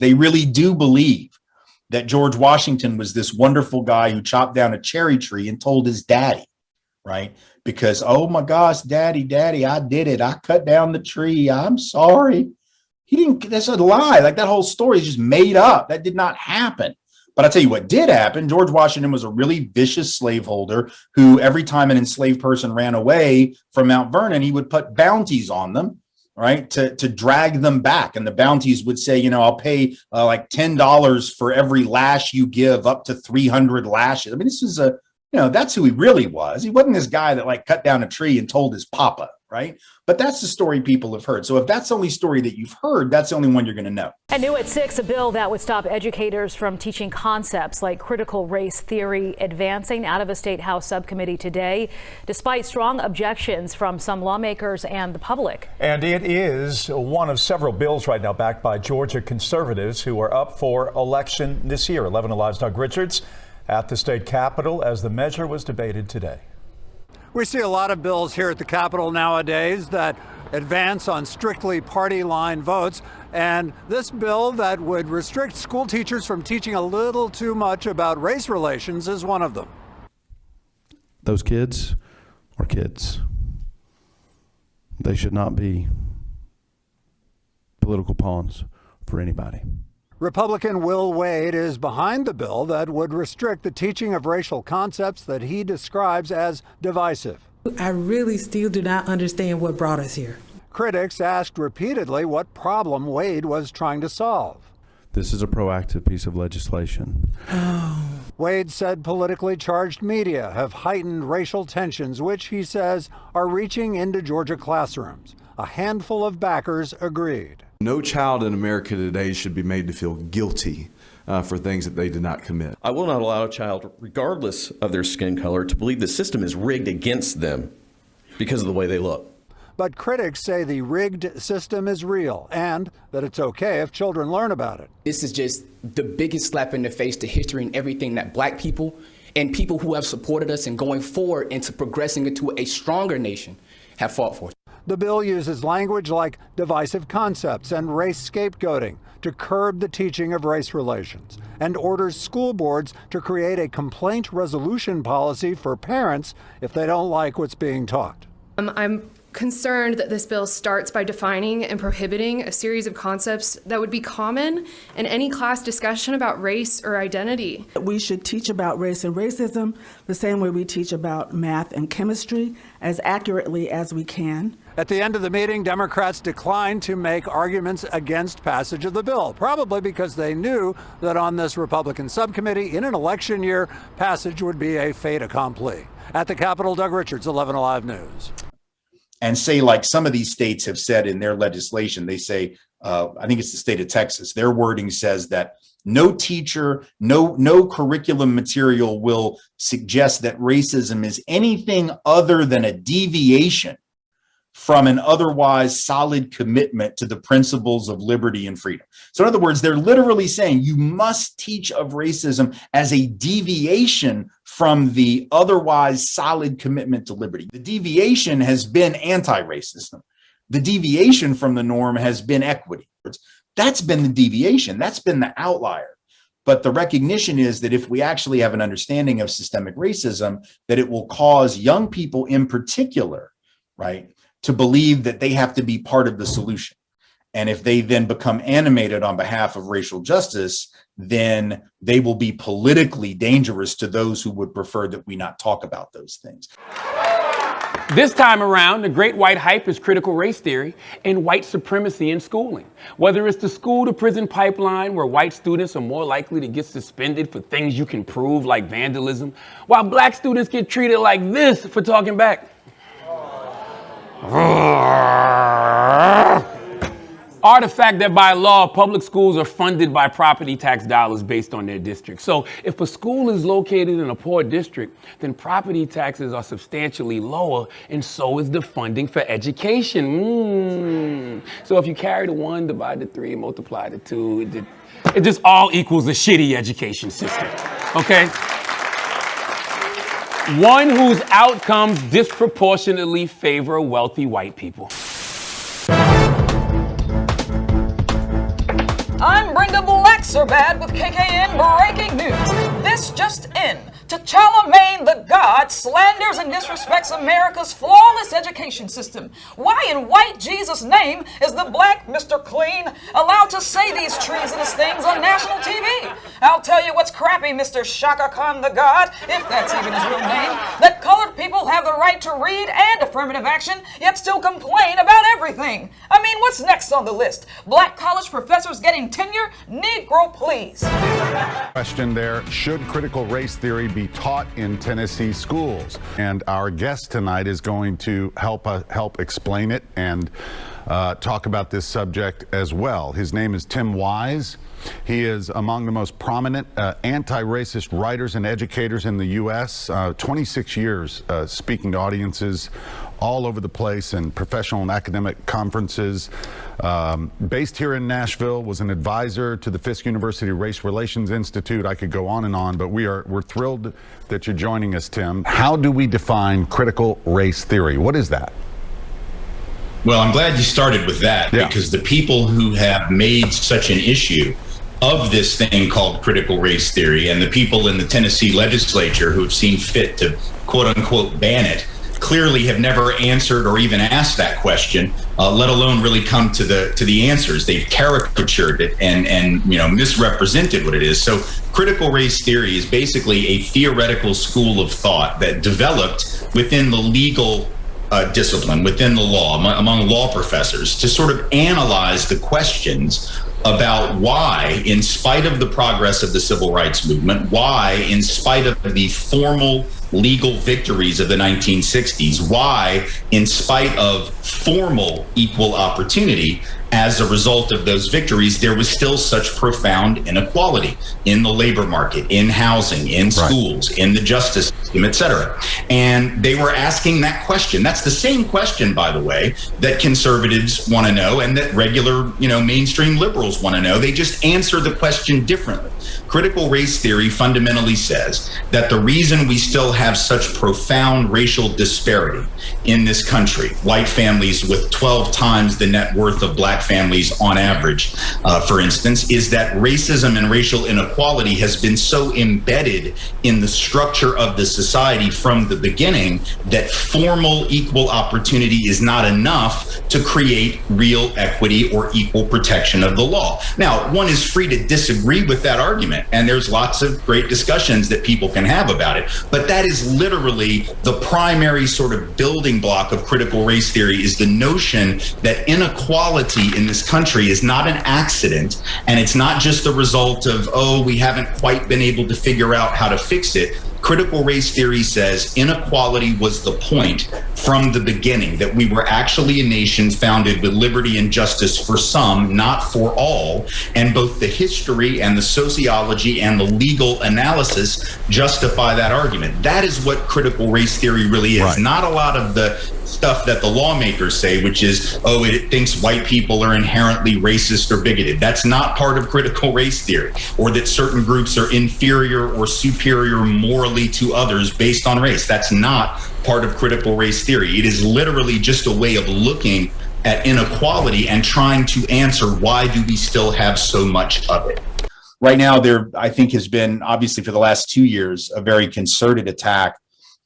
They really do believe that George Washington was this wonderful guy who chopped down a cherry tree and told his daddy, right? Because, oh my gosh, daddy, I did it. I cut down the tree. I'm sorry. He didn't, that's a lie. Like that whole story is just made up. That did not happen. But I'll tell you what did happen. George Washington was a really vicious slaveholder who every time an enslaved person ran away from Mount Vernon, he would put bounties on them, right, to drag them back. And the bounties would say, I'll pay like $10 for every lash you give, up to 300 lashes. I mean, this is that's who he really was. He wasn't this guy that like cut down a tree and told his papa, right? But that's the story people have heard. So if that's the only story that you've heard, that's the only one you're going to know. And new at 6, a bill that would stop educators from teaching concepts like critical race theory advancing out of a state House subcommittee today, despite strong objections from some lawmakers and the public. And it is one of several bills right now backed by Georgia conservatives who are up for election this year. 11 Alive's Doug Richards at the state capitol as the measure was debated today. We see a lot of bills here at the Capitol nowadays that advance on strictly party line votes. And this bill that would restrict school teachers from teaching a little too much about race relations is one of them. Those kids are kids. They should not be political pawns for anybody. Republican Will Wade is behind the bill that would restrict the teaching of racial concepts that he describes as divisive. I really still do not understand what brought us here. Critics asked repeatedly what problem Wade was trying to solve. This is a proactive piece of legislation. Wade said politically charged media have heightened racial tensions, which he says are reaching into Georgia classrooms. A handful of backers agreed. No child in America today should be made to feel guilty for things that they did not commit. I will not allow a child, regardless of their skin color, to believe the system is rigged against them because of the way they look. But critics say the rigged system is real and that it's okay if children learn about it. This is just the biggest slap in the face to history and everything that Black people and people who have supported us in going forward into progressing into a stronger nation have fought for. The bill uses language like divisive concepts and race scapegoating to curb the teaching of race relations, and orders school boards to create a complaint resolution policy for parents if they don't like what's being taught. I'm concerned that this bill starts by defining and prohibiting a series of concepts that would be common in any class discussion about race or identity. We should teach about race and racism the same way we teach about math and chemistry, as accurately as we can. At the end of the meeting, Democrats declined to make arguments against passage of the bill, probably because they knew that on this Republican subcommittee in an election year, passage would be a fait accompli. At the Capitol, Doug Richards, 11 Alive News. And say, like some of these states have said in their legislation, they say, I think it's the state of Texas, their wording says that no teacher, no curriculum material will suggest that racism is anything other than a deviation from an otherwise solid commitment to the principles of liberty and freedom. So in other words, they're literally saying you must teach of racism as a deviation from the otherwise solid commitment to liberty. The deviation has been anti-racism. The deviation from the norm has been equity. That's been the deviation. That's been the outlier. But the recognition is that if we actually have an understanding of systemic racism, that it will cause young people in particular, right, to believe that they have to be part of the solution. And if they then become animated on behalf of racial justice, then they will be politically dangerous to those who would prefer that we not talk about those things. This time around, the great white hype is critical race theory and white supremacy in schooling. Whether it's the school to prison pipeline where white students are more likely to get suspended for things you can prove like vandalism, while Black students get treated like this for talking back. Or the fact that by law, public schools are funded by property tax dollars based on their district. So if a school is located in a poor district, then property taxes are substantially lower, and so is the funding for education. So if you carry the 1, divide the 3, multiply the 2, it just all equals a shitty education system, okay? One whose outcomes disproportionately favor wealthy white people. Unbringable blacks are bad with KKN breaking news. This just in. To Charlemagne the God slanders and disrespects America's flawless education system. Why in white Jesus' name is the black Mr. Clean allowed to say these treasonous things on national TV? I'll tell you what's crappy, Mr. Shaka Khan the God, if that's even his real name, that colored people have the right to read and affirmative action, yet still complain about everything. I mean, what's next on the list? Black college professors getting tenure? Negro, please. Question there, should critical race theory be taught in Tennessee schools? And our guest tonight is going to help explain it and talk about this subject as well. His name is Tim Wise. He is among the most prominent anti-racist writers and educators in the U.S. 26 years speaking to audiences all over the place in professional and academic conferences. Based here in Nashville, was an advisor to the Fisk University Race Relations Institute. I could go on and on, but we're thrilled that you're joining us, Tim. How do we define critical race theory? What is that? Well, I'm glad you started with that, because the people who have made such an issue of this thing called critical race theory, and the people in the Tennessee legislature who have seen fit to quote unquote ban it, clearly have never answered or even asked that question, let alone really come to the answers. They've caricatured it and misrepresented what it is. So critical race theory is basically a theoretical school of thought that developed within the legal discipline, within the law, among law professors, to sort of analyze the questions about why, in spite of the progress of the civil rights movement, why, in spite of the formal legal victories of the 1960s, why, in spite of formal equal opportunity, as a result of those victories, there was still such profound inequality in the labor market, in housing, in schools, in the justice system, et cetera. And they were asking that question. That's the same question, by the way, that conservatives want to know and that regular, mainstream liberals want to know. They just answer the question differently. Critical race theory fundamentally says that the reason we still have such profound racial disparity in this country, white families with 12 times the net worth of black families on average, for instance, is that racism and racial inequality has been so embedded in the structure of the society from the beginning that formal equal opportunity is not enough to create real equity or equal protection of the law. Now, one is free to disagree with that argument, and there's lots of great discussions that people can have about it, but that is literally the primary sort of building block of critical race theory, is the notion that inequality in this country is not an accident, and it's not just the result of, we haven't quite been able to figure out how to fix it. Critical race theory says inequality was the point from the beginning, that we were actually a nation founded with liberty and justice for some, not for all. And both the history and the sociology and the legal analysis justify that argument. That is what critical race theory really is. Not a lot of the stuff that the lawmakers say, which is, it thinks white people are inherently racist or bigoted. That's not part of critical race theory, or that certain groups are inferior or superior morally to others based on race. That's not part of critical race theory. It is literally just a way of looking at inequality and trying to answer, why do we still have so much of it? Right now, there, I think, has been, obviously for the last 2 years, a very concerted attack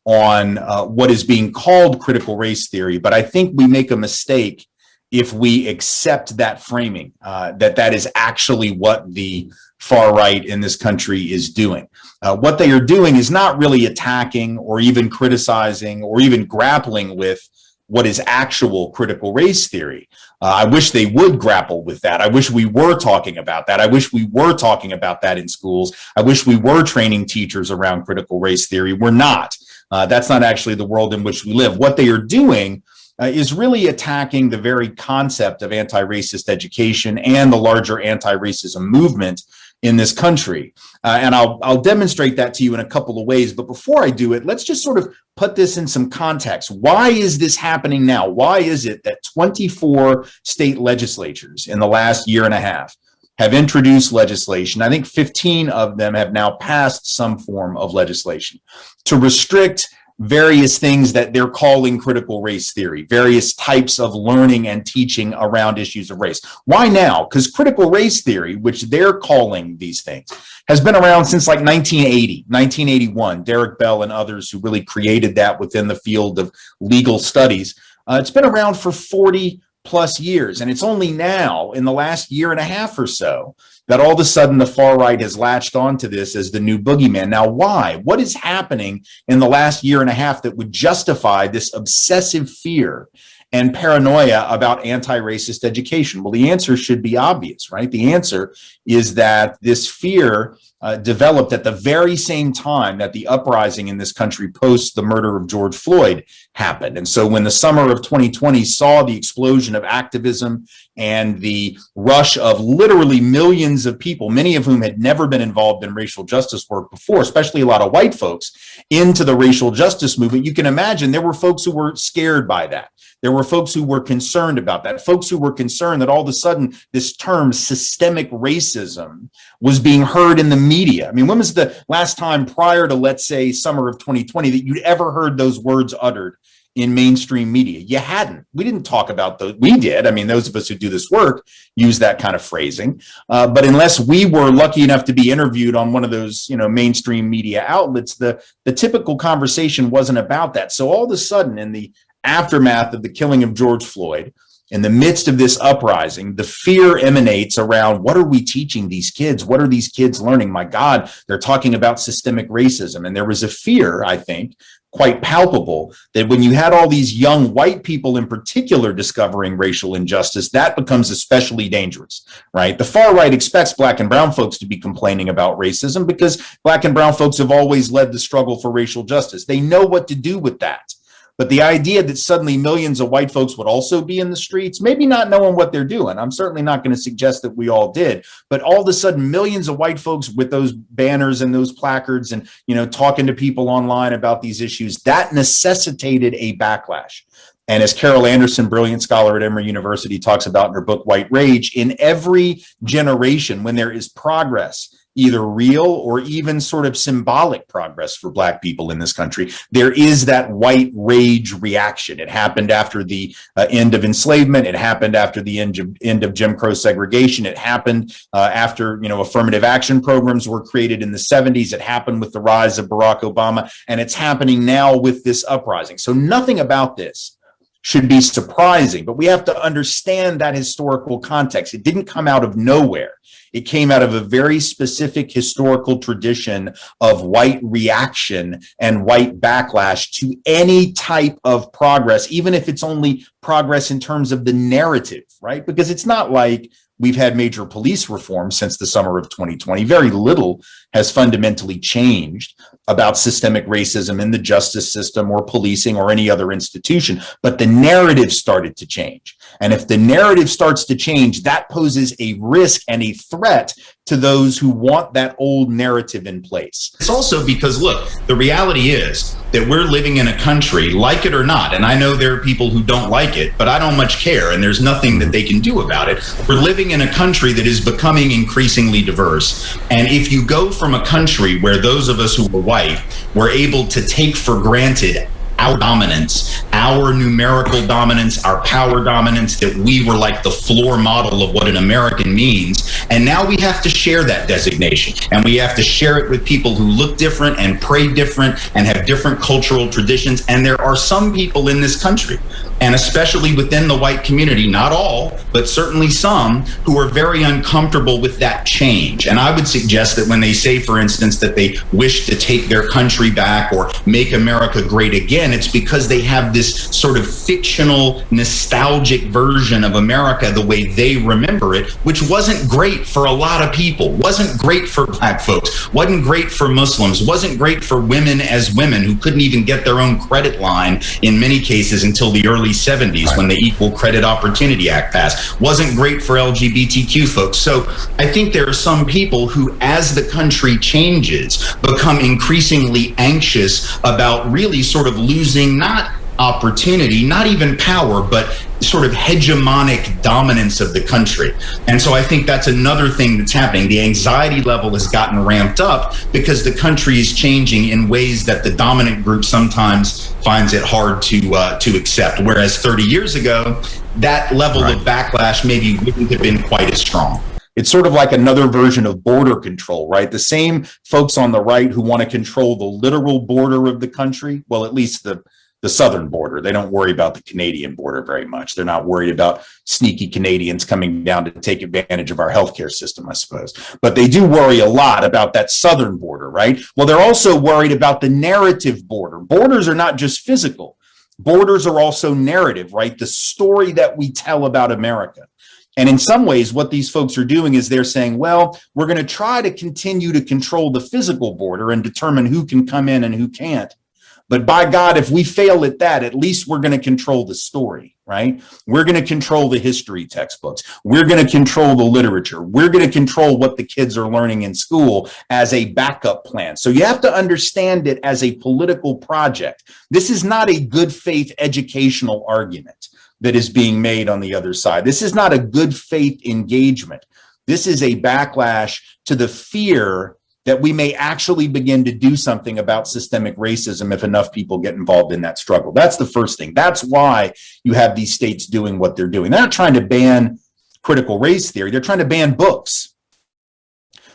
on what is being called critical race theory. But I think we make a mistake if we accept that framing, that is actually what the far right in this country is doing. What they are doing is not really attacking or even criticizing or even grappling with what is actual critical race theory. I wish they would grapple with that. I wish we were talking about that. I wish we were talking about that in schools. I wish we were training teachers around critical race theory. We're not. That's not actually the world in which we live. What they are doing is really attacking the very concept of anti-racist education and the larger anti-racism movement in this country. And I'll demonstrate that to you in a couple of ways. But before I do it, let's just sort of put this in some context. Why is this happening now? Why is it that 24 state legislatures in the last year and a half have introduced legislation? I think 15 of them have now passed some form of legislation to restrict various things that they're calling critical race theory, various types of learning and teaching around issues of race. Why now? Because critical race theory, which they're calling these things, has been around since like 1980, 1981. Derek Bell and others who really created that within the field of legal studies. It's been around for 40 plus years. And it's only now in the last year and a half or so that all of a sudden the far right has latched onto this as the new boogeyman. Now, why? What is happening in the last year and a half that would justify this obsessive fear and paranoia about anti-racist education? Well, the answer should be obvious, right? The answer is that this fear developed at the very same time that the uprising in this country post the murder of George Floyd happened. And so when the summer of 2020 saw the explosion of activism and the rush of literally millions of people, many of whom had never been involved in racial justice work before, especially a lot of white folks, into the racial justice movement, you can imagine there were folks who were scared by that. There were folks who were concerned about that, folks who were concerned that all of a sudden this term systemic racism was being heard in the media. I mean, when was the last time prior to, let's say, summer of 2020 that you'd ever heard those words uttered in mainstream media? You hadn't. We didn't talk about those. We did. I mean, those of us who do this work use that kind of phrasing. But unless we were lucky enough to be interviewed on one of those, mainstream media outlets, the typical conversation wasn't about that. So all of a sudden, in the aftermath of the killing of George Floyd, in the midst of this uprising, the fear emanates around, what are we teaching these kids? What are these kids learning? My God, they're talking about systemic racism. And there was a fear, I think, quite palpable, that when you had all these young white people in particular discovering racial injustice, that becomes especially dangerous, right? The far right expects black and brown folks to be complaining about racism because black and brown folks have always led the struggle for racial justice. They know what to do with that. But the idea that suddenly millions of white folks would also be in the streets, maybe not knowing what they're doing. I'm certainly not going to suggest that we all did, but all of a sudden millions of white folks with those banners and those placards and, talking to people online about these issues, that necessitated a backlash. And as Carol Anderson, brilliant scholar at Emory University, talks about in her book, White Rage, in every generation, when there is progress, either real or even sort of symbolic progress for black people in this country, there is that white rage reaction. It happened after the end of enslavement. It happened after the end of Jim Crow segregation. It happened after, affirmative action programs were created in the 70s. It happened with the rise of Barack Obama, and it's happening now with this uprising. So nothing about this should be surprising, but we have to understand that historical context. It didn't come out of nowhere. It came out of a very specific historical tradition of white reaction and white backlash to any type of progress, even if it's only progress in terms of the narrative, right? Because it's not like we've had major police reform since the summer of 2020. Very little has fundamentally changed about systemic racism in the justice system or policing or any other institution, but the narrative started to change. And if the narrative starts to change, that poses a risk and a threat to those who want that old narrative in place. It's also because, look, the reality is that we're living in a country, like it or not, and I know there are people who don't like it, but I don't much care, and there's nothing that they can do about it. We're living in a country that is becoming increasingly diverse. And if you go from a country where those of us who were white were able to take for granted our dominance, our numerical dominance, our power dominance, that we were like the floor model of what an American means. And now we have to share that designation, and we have to share it with people who look different and pray different and have different cultural traditions. And there are some people in this country, and especially within the white community, not all, but certainly some, who are very uncomfortable with that change. And I would suggest that when they say, for instance, that they wish to take their country back or make America great again, it's because they have this sort of fictional, nostalgic version of America the way they remember it, which wasn't great for a lot of people, wasn't great for black folks, wasn't great for Muslims, wasn't great for women as women who couldn't even get their own credit line in many cases until the early 70s when the Equal Credit Opportunity Act passed, wasn't great for LGBTQ folks. So I think there are some people who, as the country changes, become increasingly anxious about really sort of losing not opportunity, not even power, but sort of hegemonic dominance of the country. And so I think that's another thing that's happening. The anxiety level has gotten ramped up because the country is changing in ways that the dominant group sometimes finds it hard to accept. Whereas 30 years ago, that level of backlash maybe wouldn't have been quite as strong. It's sort of like another version of border control, right? The same folks on the right who want to control the literal border of the country, well, at least the southern border. They don't worry about the Canadian border very much. They're not worried about sneaky Canadians coming down to take advantage of our healthcare system, I suppose. But they do worry a lot about that southern border, right? Well, they're also worried about the narrative border. Borders are not just physical. Borders are also narrative, right? The story that we tell about America. And in some ways, what these folks are doing is they're saying, well, we're going to try to continue to control the physical border and determine who can come in and who can't. But by God, if we fail at that, at least we're going to control the story, right? We're going to control the history textbooks. We're going to control the literature. We're going to control what the kids are learning in school as a backup plan. So you have to understand it as a political project. This is not a good faith educational argument that is being made on the other side. This is not a good faith engagement. This is a backlash to the fear that we may actually begin to do something about systemic racism if enough people get involved in that struggle. That's the first thing. That's why you have these states doing what they're doing. They're not trying to ban critical race theory. They're trying to ban books.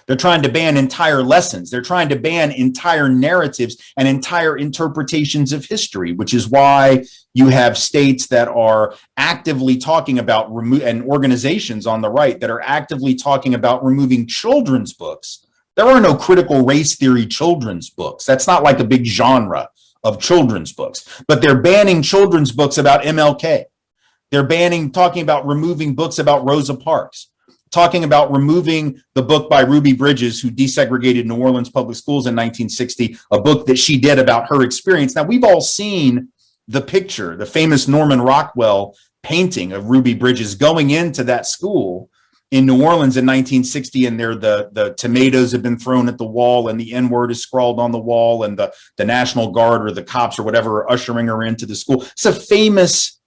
They're trying to ban entire lessons. They're trying to ban entire narratives and entire interpretations of history, which is why you have states that are actively talking about and organizations on the right that are actively talking about removing children's books. There are no critical race theory children's books. That's not like a big genre of children's books, but they're banning children's books about MLK. They're talking about removing books about Rosa Parks, talking about removing the book by Ruby Bridges, who desegregated New Orleans public schools in 1960, a book that she did about her experience. Now, we've all seen the picture, the famous Norman Rockwell painting of Ruby Bridges going into that school in New Orleans in 1960, and there the tomatoes have been thrown at the wall and the N-word is scrawled on the wall, and the National Guard or the cops or whatever are ushering her into the school. It's a famous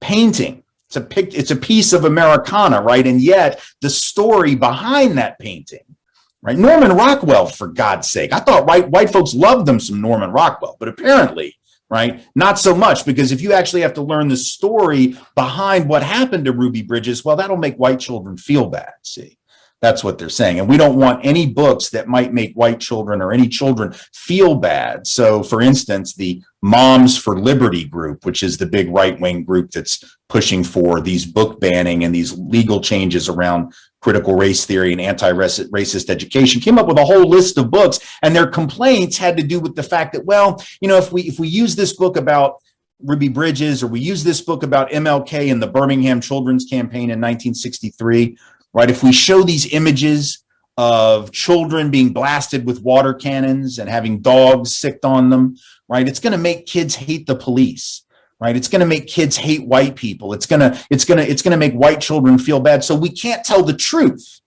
painting. It's a piece of Americana, right? And yet the story behind that painting, right? Norman Rockwell, for God's sake. I thought white folks loved them some Norman Rockwell, but apparently, right, not so much, because if you actually have to learn the story behind what happened to Ruby Bridges, well, that'll make white children feel bad, see? That's what they're saying. And we don't want any books that might make white children or any children feel bad. So, for instance, the Moms for Liberty group, which is the big right-wing group that's pushing for these book banning and these legal changes around critical race theory and anti-racist education, came up with a whole list of books, and their complaints had to do with the fact that, well, you know, if we use this book about Ruby Bridges, or we use this book about MLK and the Birmingham Children's Campaign in 1963, right? If we show these images of children being blasted with water cannons and having dogs sicked on them, right? It's going to make kids hate the police, right? It's going to make kids hate white people. It's going to make white children feel bad. So we can't tell the truth,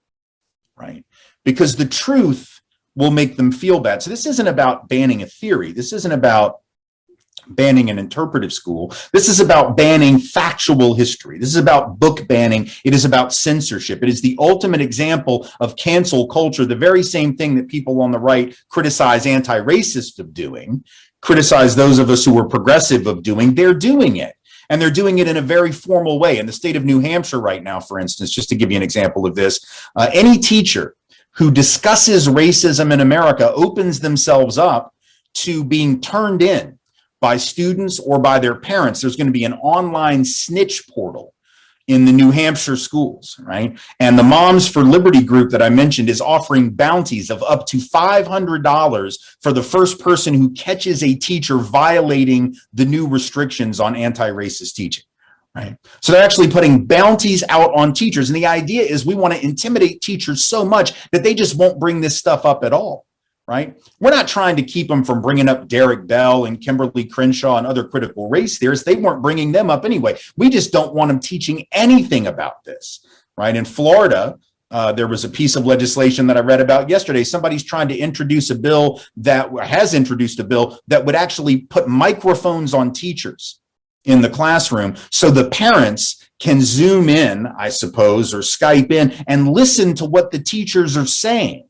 right? Because the truth will make them feel bad. So this isn't about banning a theory. This isn't about banning an interpretive school. This is about banning factual history. This is about book banning. It is about censorship. It is the ultimate example of cancel culture, the very same thing that people on the right criticize anti-racists of doing, criticize those of us who are progressive of doing. They're doing it. And they're doing it in a very formal way. In the state of New Hampshire right now, for instance, just to give you an example of this, any teacher who discusses racism in America opens themselves up to being turned in by students or by their parents. There's going to be an online snitch portal in the New Hampshire schools, right? And the Moms for Liberty group that I mentioned is offering bounties of up to $500 for the first person who catches a teacher violating the new restrictions on anti-racist teaching, right? So they're actually putting bounties out on teachers. And the idea is we want to intimidate teachers so much that they just won't bring this stuff up at all. Right? We're not trying to keep them from bringing up Derek Bell and Kimberly Crenshaw and other critical race theorists. They weren't bringing them up anyway. We just don't want them teaching anything about this, right? In Florida, There was a piece of legislation that I read about yesterday. Somebody's trying to introduce a bill that has introduced a bill that would actually put microphones on teachers in the classroom so the parents can zoom in, I suppose, or Skype in and listen to what the teachers are saying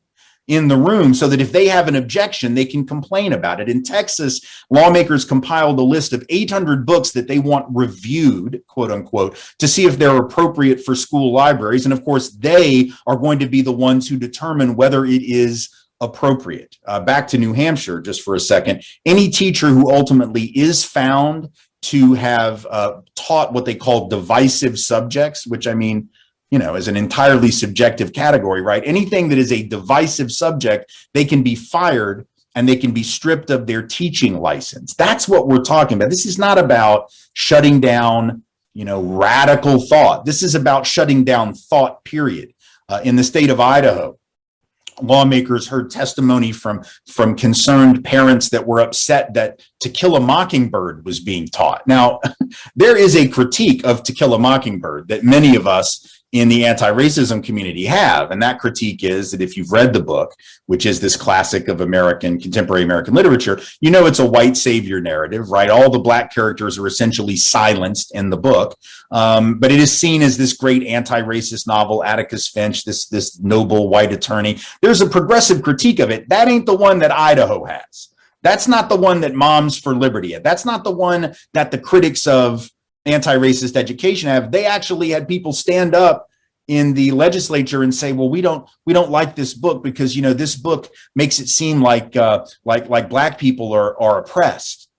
in the room so that if they have an objection, they can complain about it. In Texas, lawmakers compiled a list of 800 books that they want reviewed, quote unquote, to see if they're appropriate for school libraries. And of course, they are going to be the ones who determine whether it is appropriate. Back to New Hampshire, just for a second, any teacher who ultimately is found to have taught what they call divisive subjects, which I mean, is an entirely subjective category, right? Anything that is a divisive subject, they can be fired and they can be stripped of their teaching license. That's what we're talking about. This is not about shutting down, radical thought. This is about shutting down thought, period. In the state of Idaho, lawmakers heard testimony from concerned parents that were upset that To Kill a Mockingbird was being taught. Now, there is a critique of To Kill a Mockingbird that many of us in the anti-racism community have, and that critique is that if you've read the book, which is this classic of contemporary American literature, it's a white savior narrative, right? All the black characters are essentially silenced in the book, but it is seen as this great anti-racist novel, Atticus Finch, this noble white attorney. There's a progressive critique of it. That ain't the one that Idaho has. That's not the one that Moms for Liberty had. That's not the one that the critics of anti-racist education have. They actually had people stand up in the legislature and say, well, we don't like this book because this book makes it seem like black people are oppressed.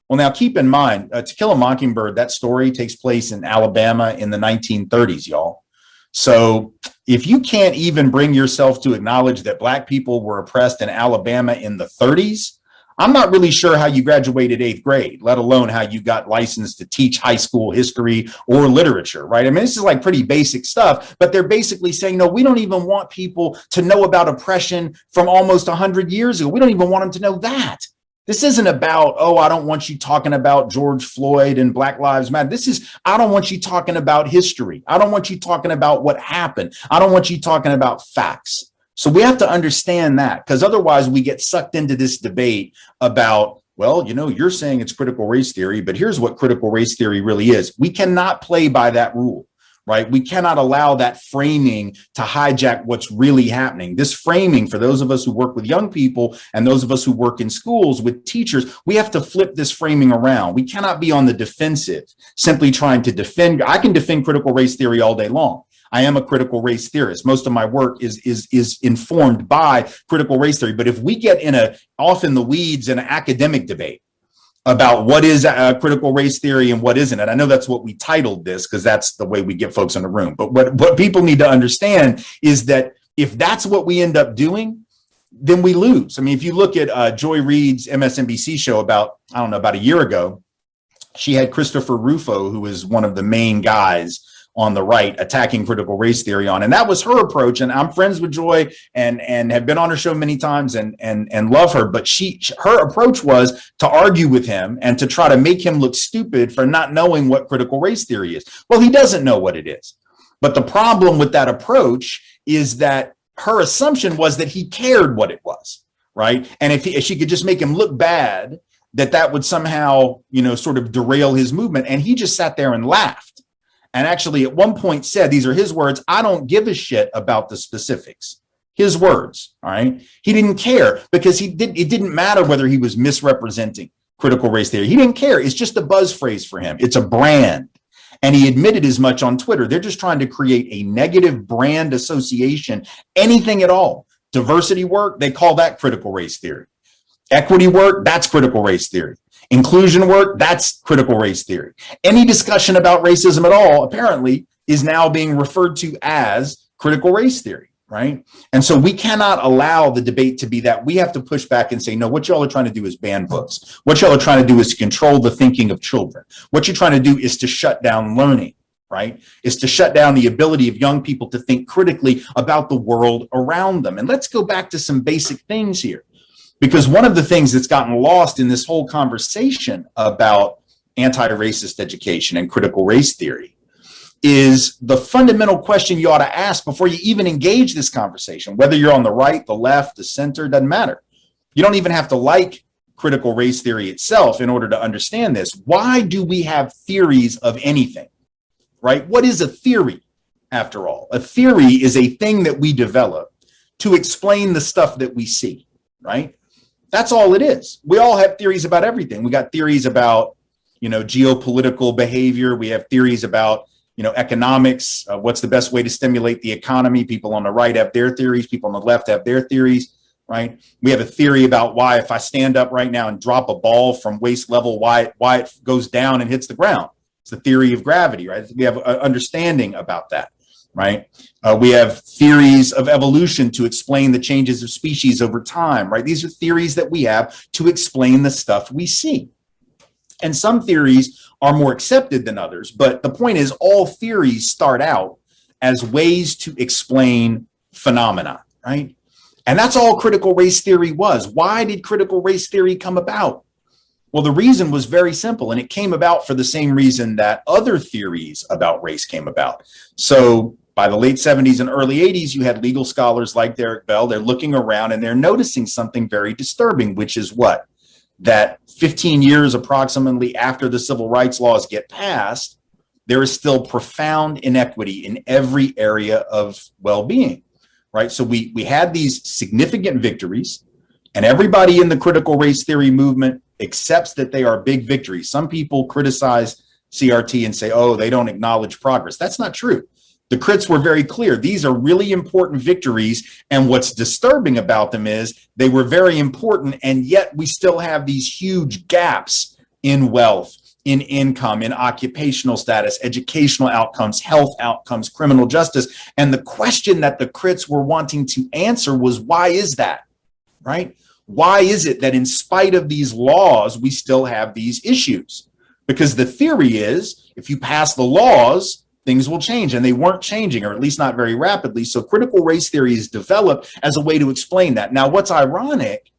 Well, now keep in mind, To Kill a Mockingbird, that story takes place in Alabama in the 1930s, y'all. So if you can't even bring yourself to acknowledge that black people were oppressed in Alabama in the 30s, I'm not really sure how you graduated 8th grade, let alone how you got licensed to teach high school history or literature, right? I mean, this is like pretty basic stuff, but they're basically saying, no, we don't even want people to know about oppression from almost 100 years ago. We don't even want them to know that. This isn't about, I don't want you talking about George Floyd and Black Lives Matter. This is, I don't want you talking about history. I don't want you talking about what happened. I don't want you talking about facts. So we have to understand that, because otherwise we get sucked into this debate about, well, you're saying it's critical race theory, but here's what critical race theory really is. We cannot play by that rule, right? We cannot allow that framing to hijack what's really happening. This framing, for those of us who work with young people and those of us who work in schools with teachers, we have to flip this framing around. We cannot be on the defensive, simply trying to defend. I can defend critical race theory all day long. I am a critical race theorist. Most of my work is informed by critical race theory. But if we get off in the weeds in an academic debate about what is critical race theory and what isn't, and I know that's what we titled this because that's the way we get folks in the room. But what people need to understand is that if that's what we end up doing, then we lose. I mean, if you look at Joy Reid's MSNBC show about a year ago, she had Christopher Rufo, who is one of the main guys on the right attacking critical race theory on. And that was her approach. And I'm friends with Joy and have been on her show many times and love her. But her approach was to argue with him and to try to make him look stupid for not knowing what critical race theory is. Well, he doesn't know what it is. But the problem with that approach is that her assumption was that he cared what it was, right? And if she could just make him look bad, that would somehow, sort of derail his movement. And he just sat there and laughed. And actually at one point said, these are his words, I don't give a shit about the specifics. His words, all right? He didn't care because it didn't matter whether he was misrepresenting critical race theory. He didn't care. It's just a buzz phrase for him. It's a brand. And he admitted as much on Twitter. They're just trying to create a negative brand association, anything at all. Diversity work, they call that critical race theory. Equity work, that's critical race theory. Inclusion work, that's critical race theory. Any discussion about racism at all, apparently, is now being referred to as critical race theory, right? And so we cannot allow the debate to be that. We have to push back and say, no, what y'all are trying to do is ban books. What y'all are trying to do is to control the thinking of children. What you're trying to do is to shut down learning, right? Is to shut down the ability of young people to think critically about the world around them. And let's go back to some basic things here. Because one of the things that's gotten lost in this whole conversation about anti-racist education and critical race theory is the fundamental question you ought to ask before you even engage this conversation, whether you're on the right, the left, the center, doesn't matter. You don't even have to like critical race theory itself in order to understand this. Why do we have theories of anything, right? What is a theory, after all? A theory is a thing that we develop to explain the stuff that we see, right? That's all it is. We all have theories about everything. We got theories about, geopolitical behavior. We have theories about, economics. What's the best way to stimulate the economy? People on the right have their theories. People on the left have their theories, right? We have a theory about why, if I stand up right now and drop a ball from waist level, why it goes down and hits the ground. It's the theory of gravity, right? We have an understanding about that, right? We have theories of evolution to explain the changes of species over time, right? These are theories that we have to explain the stuff we see. And some theories are more accepted than others, but the point is all theories start out as ways to explain phenomena, right? And that's all critical race theory was. Why did critical race theory come about? Well, the reason was very simple, and it came about for the same reason that other theories about race came about. So by the late 70s and early 80s, you had legal scholars like Derek Bell. They're looking around and they're noticing something very disturbing, which is what? That 15 years approximately after the civil rights laws get passed, there is still profound inequity in every area of well-being, right? So we had these significant victories, and everybody in the critical race theory movement accepts that they are big victories. Some people criticize CRT and say, oh, they don't acknowledge progress. That's not true. The crits were very clear. These are really important victories. And what's disturbing about them is they were very important. And yet we still have these huge gaps in wealth, in income, in occupational status, educational outcomes, health outcomes, criminal justice. And the question that the crits were wanting to answer was, why is that, right? Why is it that in spite of these laws, we still have these issues? Because the theory is, if you pass the laws, things will change, and they weren't changing, or at least not very rapidly. So critical race theory is developed as a way to explain that. Now, what's ironic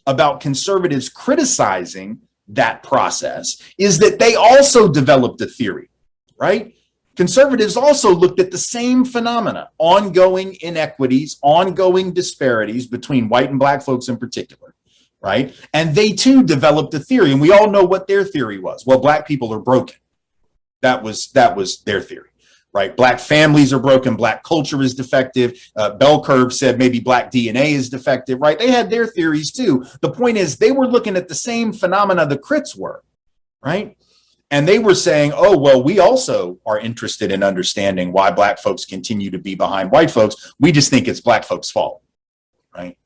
about conservatives criticizing that process is that they also developed a theory, right? Conservatives also looked at the same phenomena, ongoing inequities, ongoing disparities between white and black folks in particular, right? And they too developed a theory, and we all know what their theory was. Well, black people are broken. That was their theory, right? Black families are broken. Black culture is defective. Bell Curve said maybe black DNA is defective, right? They had their theories too. The point is they were looking at the same phenomena the crits were, right? And they were saying, oh, well, we also are interested in understanding why black folks continue to be behind white folks. We just think it's black folks' fault, right?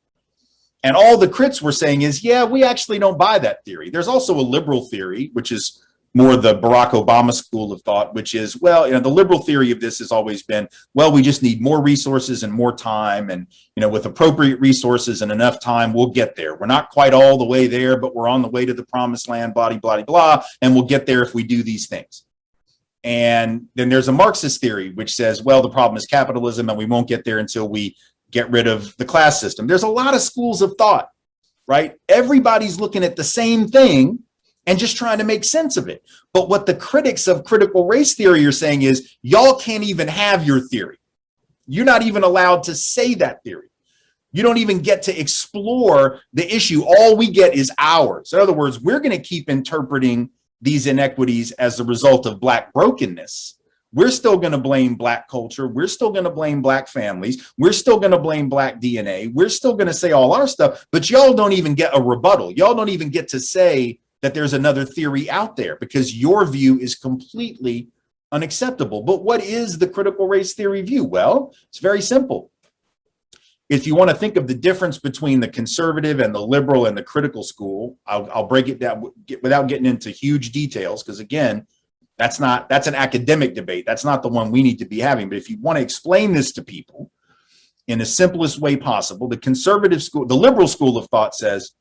And all the crits were saying is, yeah, we actually don't buy that theory. There's also a liberal theory, which is more the Barack Obama school of thought, which is, well, the liberal theory of this has always been, well, we just need more resources and more time. And, with appropriate resources and enough time, we'll get there. We're not quite all the way there, but we're on the way to the promised land, blah, blah, blah, and we'll get there if we do these things. And then there's a Marxist theory, which says, well, the problem is capitalism, and we won't get there until we get rid of the class system. There's a lot of schools of thought, right? Everybody's looking at the same thing and just trying to make sense of it. But what the critics of critical race theory are saying is, y'all can't even have your theory. You're not even allowed to say that theory. You don't even get to explore the issue. All we get is ours. In other words, we're going to keep interpreting these inequities as a result of black brokenness. We're still going to blame black culture. We're still going to blame black families. We're still going to blame black DNA. We're still going to say all our stuff, but y'all don't even get a rebuttal. Y'all don't even get to say that there's another theory out there because your view is completely unacceptable. But what is the critical race theory view? Well, it's very simple. If you want to think of the difference between the conservative and the liberal and the critical school, I'll break it down without getting into huge details, because again, that's an academic debate. That's not the one we need to be having. But if you want to explain this to people in the simplest way possible, the conservative school, the liberal school of thought says,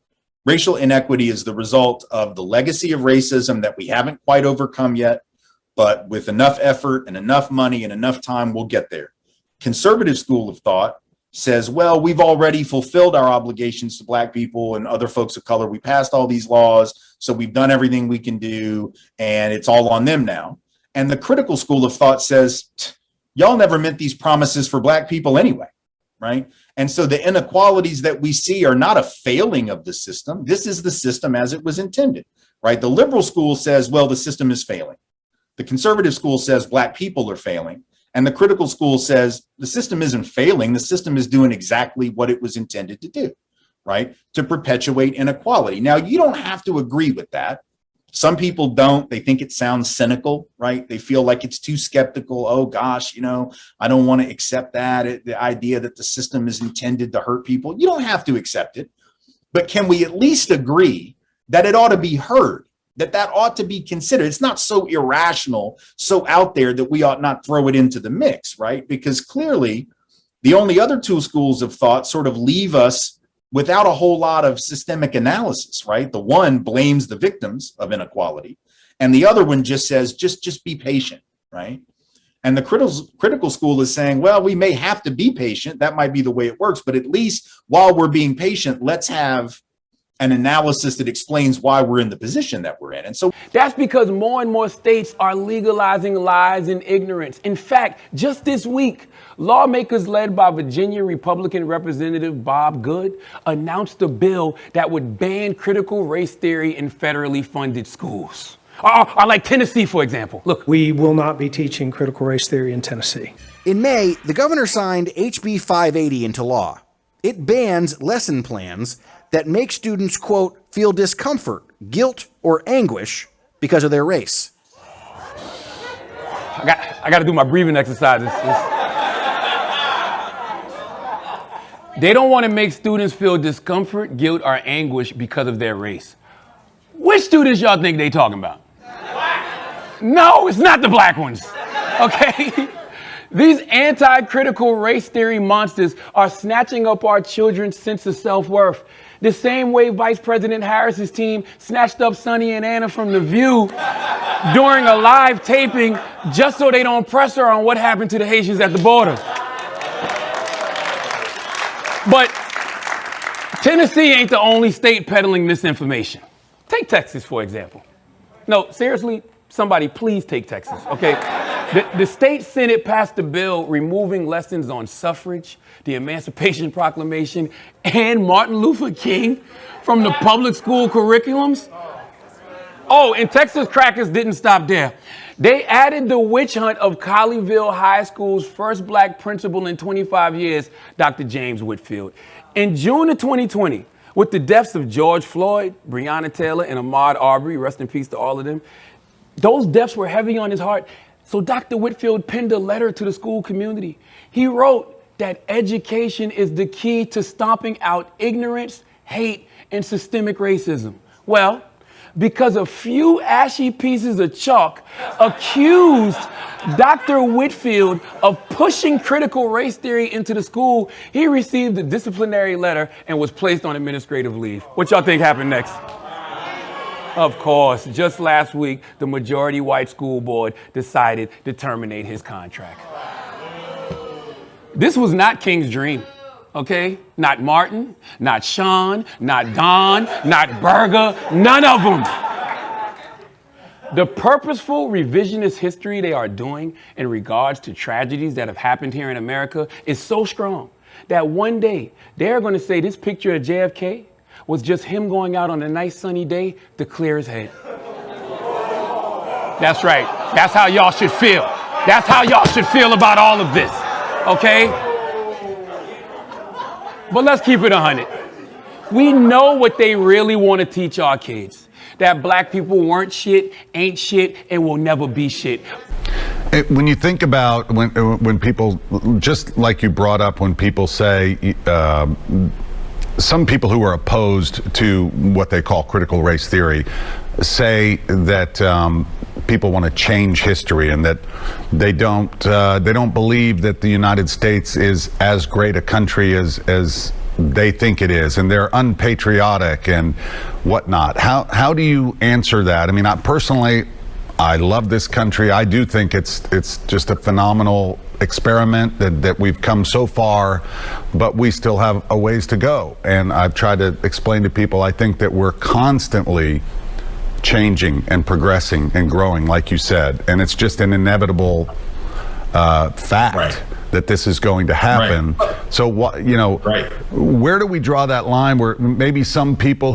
racial inequity is the result of the legacy of racism that we haven't quite overcome yet, but with enough effort and enough money and enough time, we'll get there. Conservative school of thought says, well, we've already fulfilled our obligations to black people and other folks of color. We passed all these laws, so we've done everything we can do, and it's all on them now. And the critical school of thought says, y'all never meant these promises for Black people anyway, right? And so the inequalities that we see are not a failing of the system. This is the system as it was intended, right? The liberal school says, well, the system is failing. The conservative school says Black people are failing. And the critical school says the system isn't failing. The system is doing exactly what it was intended to do, right? To perpetuate inequality. Now, you don't have to agree with that. Some people don't. They think it sounds cynical, right? They feel like it's too skeptical. Oh, gosh, you know, I don't want to accept that. The idea that the system is intended to hurt people. You don't have to accept it. But can we at least agree that it ought to be heard? That ought to be considered. It's not so irrational, so out there that we ought not throw it into the mix, right? Because clearly the only other two schools of thought sort of leave us without a whole lot of systemic analysis, right? The one blames the victims of inequality, and the other one just says, just be patient, right? And the critical school is saying, well, we may have to be patient. That might be the way it works, but at least while we're being patient, let's have an analysis that explains why we're in the position that we're in. And so that's because more and more states are legalizing lies and ignorance. In fact, just this week, lawmakers led by Virginia Republican Representative Bob Good announced a bill that would ban critical race theory in federally funded schools. Or like Tennessee, for example. Look, we will not be teaching critical race theory in Tennessee. In May, the governor signed HB 580 into law. It bans lesson plans that make students, quote, feel discomfort, guilt, or anguish because of their race. I got to do my breathing exercises. They don't want to make students feel discomfort, guilt, or anguish because of their race. Which students y'all think they talking about? No, it's not the Black ones, okay? These anti-critical race theory monsters are snatching up our children's sense of self-worth. The same way Vice President Harris's team snatched up Sonny and Anna from The View during a live taping just so they don't press her on what happened to the Haitians at the border. But Tennessee ain't the only state peddling misinformation. Take Texas, for example. No, seriously, somebody please take Texas, okay? The state Senate passed a bill removing lessons on suffrage, the Emancipation Proclamation, and Martin Luther King from the public school curriculums. Oh, and Texas crackers didn't stop there. They added the witch hunt of Colleyville High School's first Black principal in 25 years, Dr. James Whitfield. In June of 2020, with the deaths of George Floyd, Breonna Taylor, and Ahmaud Arbery, rest in peace to all of them, those deaths were heavy on his heart. So Dr. Whitfield penned a letter to the school community. He wrote that education is the key to stomping out ignorance, hate, and systemic racism. Well, because a few ashy pieces of chalk accused Dr. Whitfield of pushing critical race theory into the school, he received a disciplinary letter and was placed on administrative leave. What y'all think happened next? Of course, just last week, the majority white school board decided to terminate his contract. This was not King's dream, okay? Not Martin, not Sean, not Don, not Berger, none of them. The purposeful revisionist history they are doing in regards to tragedies that have happened here in America is so strong that one day they're going to say this picture of JFK was just him going out on a nice sunny day to clear his head. That's right. That's how y'all should feel. That's how y'all should feel about all of this, okay? But let's keep it 100. We know what they really want to teach our kids. That Black people weren't shit, ain't shit, and will never be shit. When you think about when people, just like you brought up, when people say, some people who are opposed to what they call critical race theory say that people want to change history and that they don't believe that the United States is as great a country as they think it is, and they're unpatriotic and whatnot. How do you answer that? I mean, I love this country. I do think it's just a phenomenal experiment that we've come so far, but we still have a ways to go. And I've tried to explain to people, I think that we're constantly changing and progressing and growing, like you said, and it's just an inevitable fact that this is going to happen. So what, you know, where do we draw that line where maybe some people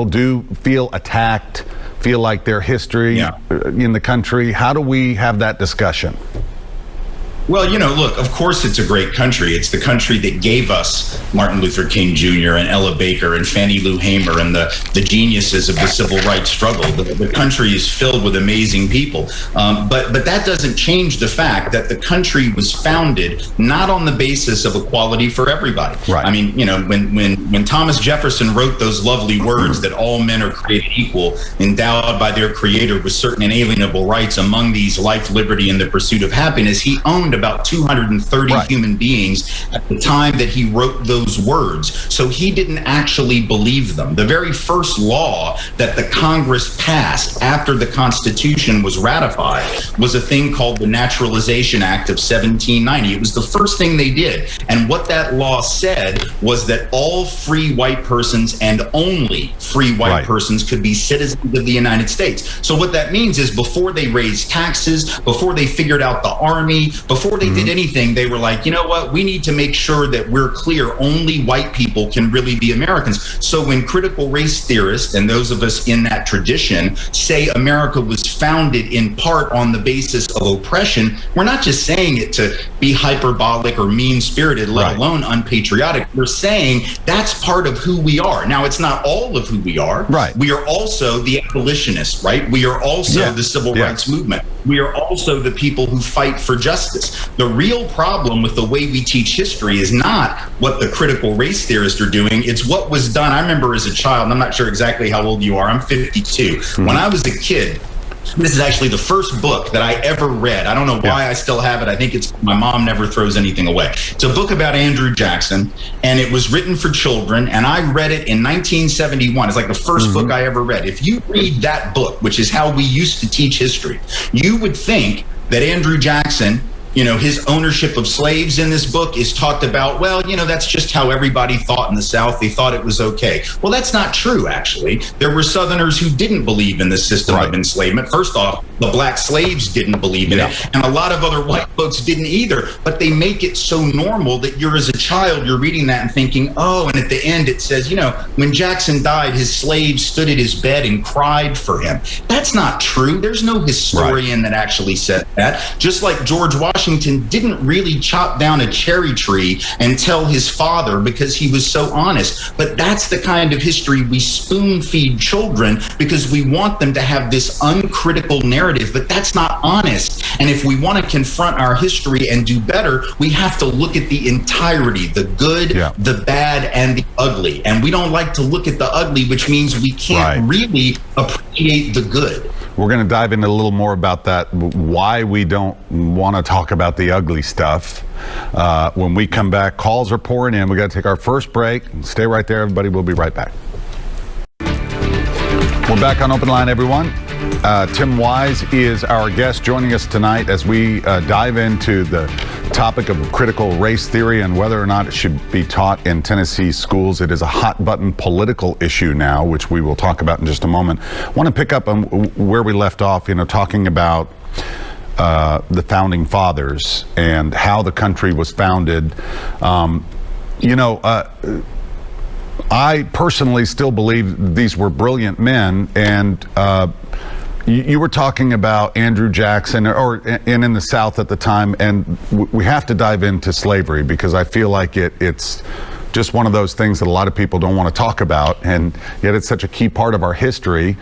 do feel attacked, feel like their history in the country? How do we have that discussion? Well, you know, look, of course it's a great country. It's the country that gave us Martin Luther King Jr. and Ella Baker and Fannie Lou Hamer and the geniuses of the civil rights struggle. The country is filled with amazing people. But that doesn't change the fact that the country was founded not on the basis of equality for everybody. I mean, you know, when Thomas Jefferson wrote those lovely words that all men are created equal, endowed by their creator with certain inalienable rights, among these life, liberty, and the pursuit of happiness, he owned about 230 human beings at the time that he wrote those words. So he didn't actually believe them. The very first law that the Congress passed after the Constitution was ratified was a thing called the Naturalization Act of 1790. It was the first thing they did. And what that law said was that all free white persons and only free white persons could be citizens of the United States. So what that means is before they raised taxes, before they figured out the army, before they did anything, they were like, you know what, we need to make sure that we're clear only white people can really be Americans. So when critical race theorists and those of us in that tradition say America was founded in part on the basis of oppression, we're not just saying it to be hyperbolic or mean-spirited, let alone unpatriotic. We're saying that's part of who we are. Now, it's not all of who we are. We are also the abolitionists, right? We are also the civil rights movement. We are also the people who fight for justice. The real problem with the way we teach history is not what the critical race theorists are doing. It's what was done. I remember as a child, and I'm not sure exactly how old you are. I'm 52. When I was a kid, this is actually the first book that I ever read. I don't know why I still have it. I think it's My Mom Never Throws Anything Away. It's a book about Andrew Jackson, and it was written for children, and I read it in 1971. It's like the first book I ever read. If you read that book, which is how we used to teach history, you would think that Andrew Jackson, you know, his ownership of slaves in this book is talked about, well, you know, that's just how everybody thought in the South. They thought it was okay. Well, that's not true, actually. There were Southerners who didn't believe in the system of enslavement. First off, the black slaves didn't believe in it, and a lot of other white folks didn't either. But they make it so normal that you're, as a child, you're reading that and thinking, oh, and at the end it says, you know, when Jackson died, his slaves stood at his bed and cried for him. That's not true. There's no historian that actually said that. Just like George Washington didn't really chop down a cherry tree and tell his father because he was so honest. But that's the kind of history we spoon feed children because we want them to have this uncritical narrative, but that's not honest. And if we want to confront our history and do better, we have to look at the entirety, the good, the bad, and the ugly. And we don't like to look at the ugly, which means we can't really appreciate the good. We're going to dive into a little more about that, why we don't want to talk about the ugly stuff. When we come back, calls are pouring in. We got to take our first break. Stay right there, everybody. We'll be right back. We're back on Open Line, everyone. Tim Wise is our guest joining us tonight as we dive into the topic of critical race theory and whether or not it should be taught in Tennessee schools. It is a hot button political issue now, which we will talk about in just a moment. I want to pick up on where we left off, you know, talking about the founding fathers and how the country was founded. I personally still believe these were brilliant men, and you were talking about Andrew Jackson, and in the South at the time, and we have to dive into slavery because I feel like it's just one of those things that a lot of people don't want to talk about, and yet it's such a key part of our history.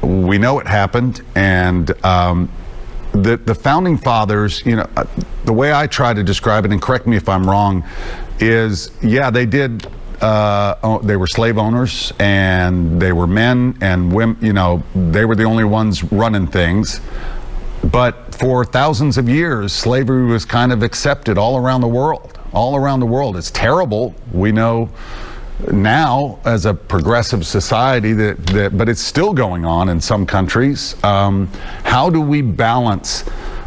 We know it happened, and the founding fathers, you know, the way I try to describe it, and correct me if I'm wrong, is they did. They were slave owners, and they were men and women. You know, they were the only ones running things. But for thousands of years, slavery was kind of accepted all around the world. All around the world, it's terrible. We know now as a progressive society but it's still going on in some countries. How do we balance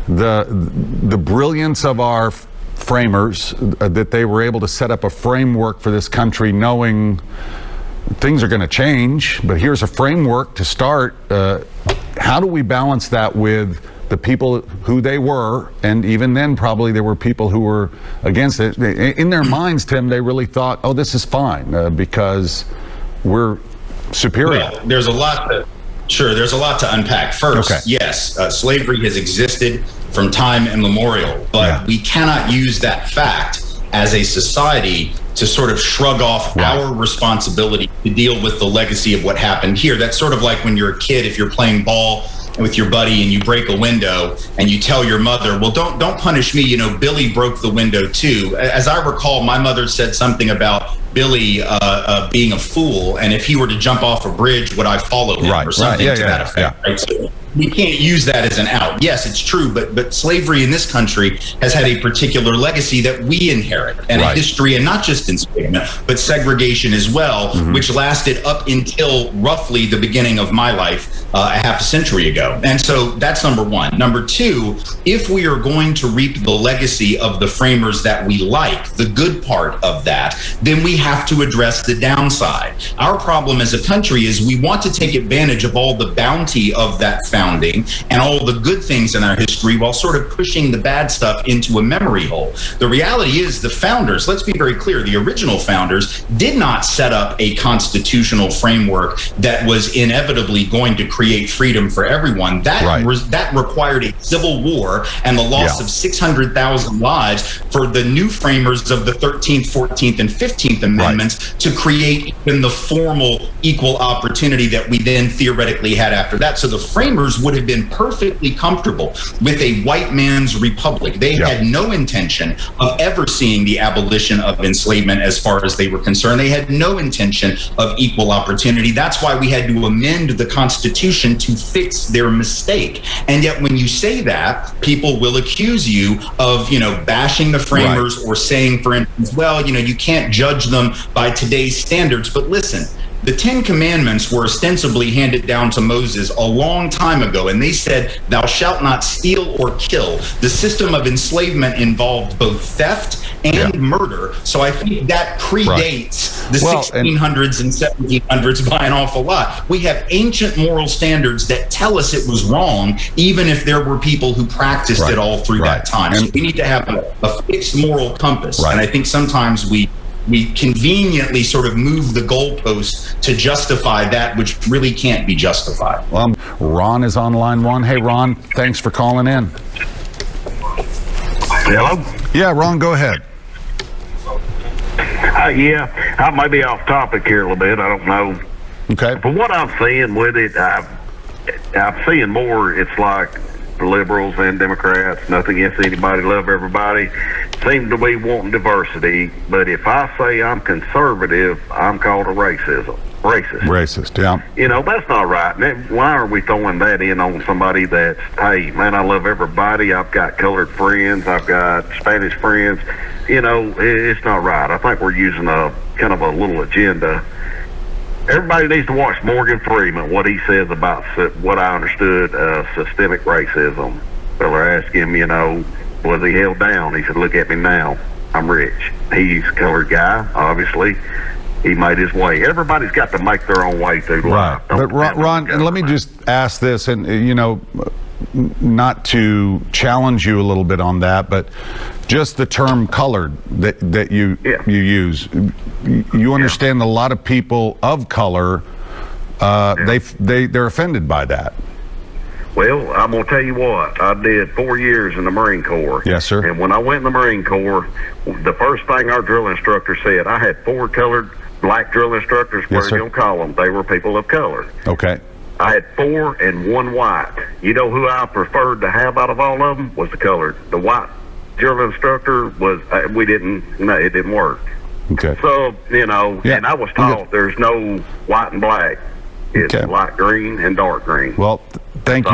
the brilliance of our framers, that they were able to set up a framework for this country, knowing things are going to change, but here's a framework to start. How do we balance that with the people who they were, and even then probably there were people who were against it. In their minds, Tim, they really thought, oh, this is fine because we're superior. Well, there's a lot to unpack. First, okay. Yes, slavery has existed from time immemorial, but we cannot use that fact as a society to sort of shrug off our responsibility to deal with the legacy of what happened here. That's sort of like when you're a kid, if you're playing ball with your buddy and you break a window and you tell your mother, well, don't punish me, Billy broke the window too. As I recall, my mother said something about Billy being a fool, and if he were to jump off a bridge, would I follow him, or something to that effect. Right? So we can't use that as an out. Yes, it's true, but slavery in this country has had a particular legacy that we inherit, and a history, and not just enslavement, but segregation as well, which lasted up until roughly the beginning of my life a half a century ago. And so that's number one. Number two, if we are going to reap the legacy of the framers that we like, the good part of that, then we have to address the downside. Our problem as a country is we want to take advantage of all the bounty of that founding and all the good things in our history while sort of pushing the bad stuff into a memory hole. The reality is the founders, let's be very clear, the original founders did not set up a constitutional framework that was inevitably going to create freedom for everyone. That required a civil war and the loss of 600,000 lives for the new framers of the 13th, 14th, and 15th Amendments to create even the formal equal opportunity that we then theoretically had after that. So the framers would have been perfectly comfortable with a white man's republic. They had no intention of ever seeing the abolition of enslavement as far as they were concerned. They had no intention of equal opportunity. That's why we had to amend the Constitution to fix their mistake. And yet when you say that, people will accuse you of, bashing the framers or saying, for instance, well, you can't judge them by today's standards. But listen, the 10 Commandments were ostensibly handed down to Moses a long time ago, and they said, thou shalt not steal or kill. The system of enslavement involved both theft and murder. So I think that predates the 1600s and 1700s by an awful lot. We have ancient moral standards that tell us it was wrong, even if there were people who practiced it all through that time. So we need to have a fixed moral compass. And I think sometimes we conveniently sort of move the goalposts to justify that which really can't be justified. Well, Ron is on line one. Hey, Ron, thanks for calling in. Hello? Yeah, Ron, go ahead. I might be off topic here a little bit. I don't know. Okay. From what I'm seeing with it, I'm seeing more, it's like liberals and Democrats, nothing against anybody, love everybody, seem to be wanting diversity. But if I say I'm conservative, I'm called a racist. Yeah. That's not right. Why are we throwing that in on somebody that's, hey, man, I love everybody. I've got colored friends. I've got Spanish friends. It's not right. I think we're using a kind of a little agenda. Everybody needs to watch Morgan Freeman, what he says about what I understood systemic racism. Fella asked him, was he held down? He said, look at me now. I'm rich. He's a colored guy, obviously. He made his way. Everybody's got to make their own way through life. But Ron, and let me just ask this, and not to challenge you a little bit on that, but just the term colored that you use. You understand a lot of people of color, they're offended by that. Well, I'm going to tell you what. I did 4 years in the Marine Corps. Yes, sir. And when I went in the Marine Corps, the first thing our drill instructor said, I had 4 colored black drill instructors, where you don't call them. They were people of color. Okay. I had 4 and 1 white. You know who I preferred to have out of all of them? Was the colored. The white drill instructor was, it didn't work. Okay. So, and I was taught there's no white and black. It's light green and dark green. Well, thank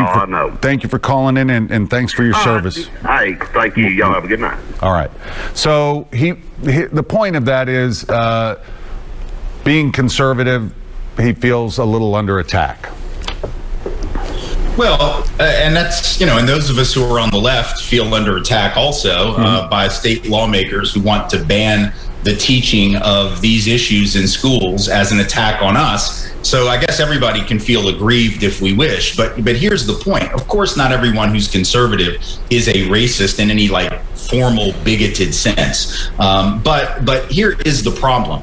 you for calling in, and thanks for your service. Hey, thank you. Y'all have a good night. All right. So the point of that is being conservative, he feels a little under attack. Well, and that's, and those of us who are on the left feel under attack also by state lawmakers who want to ban the teaching of these issues in schools as an attack on us. So I guess everybody can feel aggrieved if we wish, but here's the point. Of course, not everyone who's conservative is a racist in any like formal bigoted sense. But here is the problem.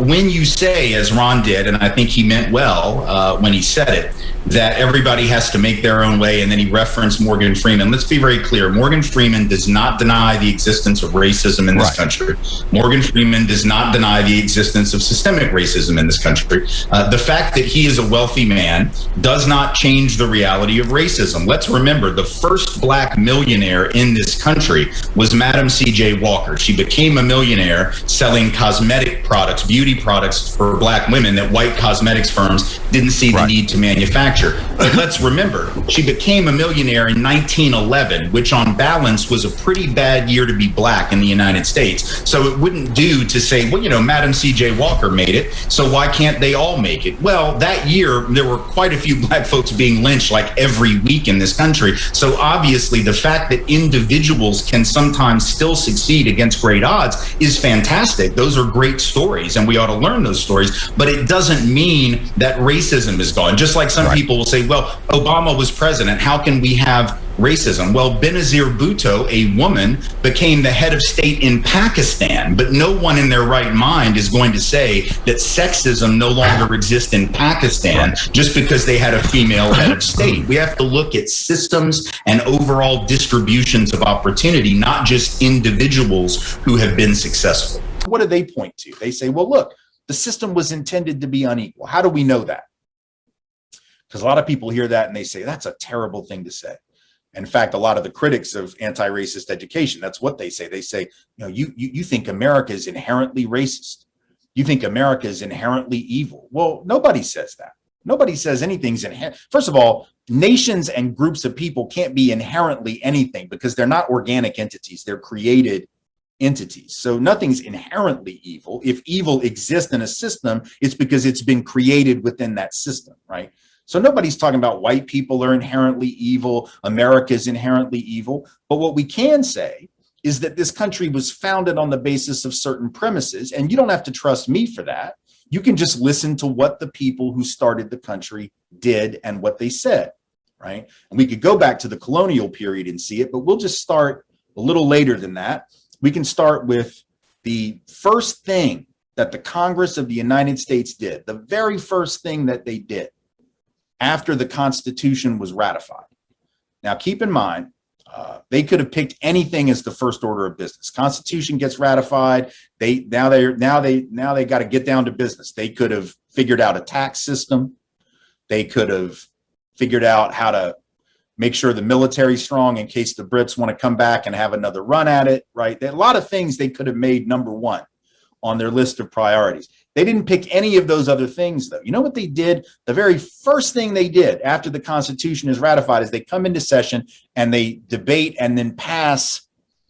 When you say, as Ron did, and I think he meant well when he said it, that everybody has to make their own way, and then he referenced Morgan Freeman. Let's be very clear. Morgan Freeman does not deny the existence of racism in this country. Morgan Freeman does not deny the existence of systemic racism in this country. The fact that he is a wealthy man does not change the reality of racism. Let's remember, the first black millionaire in this country was Madam C.J. Walker. She became a millionaire selling cosmetic products, beauty products for black women that white cosmetics firms didn't see the need to manufacture. But let's remember, she became a millionaire in 1911, which on balance was a pretty bad year to be black in the United States. So it wouldn't do to say, well, you know, Madam C.J. Walker made it, so why can't they all make it? Well, that year, there were quite a few black folks being lynched like every week in this country. So obviously, the fact that individuals can sometimes still succeed against great odds is fantastic. Those are great stories, and we ought to learn those stories. But it doesn't mean that racism is gone. Just like some people will say, well, Obama was president, how can we have racism? Well, Benazir Bhutto, a woman, became the head of state in Pakistan, but no one in their right mind is going to say that sexism no longer exists in Pakistan just because they had a female head of state. We have to look at systems and overall distributions of opportunity, not just individuals who have been successful. What do they point to? They say, well, look, the system was intended to be unequal. How do we know that? Because a lot of people hear that and they say, that's a terrible thing to say. In fact, a lot of the critics of anti-racist education, that's what they say. They say, you know, you think America is inherently racist. You think America is inherently evil. Well, nobody says that. Nobody says anything's inherent. First of all, nations and groups of people can't be inherently anything because they're not organic entities. They're created entities. So nothing's inherently evil. If evil exists in a system, it's because it's been created within that system, right? So nobody's talking about white people are inherently evil, America is inherently evil. But what we can say is that this country was founded on the basis of certain premises, and you don't have to trust me for that. You can just listen to what the people who started the country did and what they said, right? And we could go back to the colonial period and see it, but we'll just start a little later than that. We can start with the first thing that the Congress of the United States did, the very first thing that they did after the Constitution was ratified. Now, keep in mind, they could have picked anything as the first order of business. Constitution gets ratified. Now they got to get down to business. They could have figured out a tax system. They could have figured out how to make sure the military's strong in case the Brits want to come back and have another run at it, right? There are a lot of things they could have made number one on their list of priorities. They didn't pick any of those other things, though. You know what they did? The very first thing they did after the Constitution is ratified is they come into session and they debate and then pass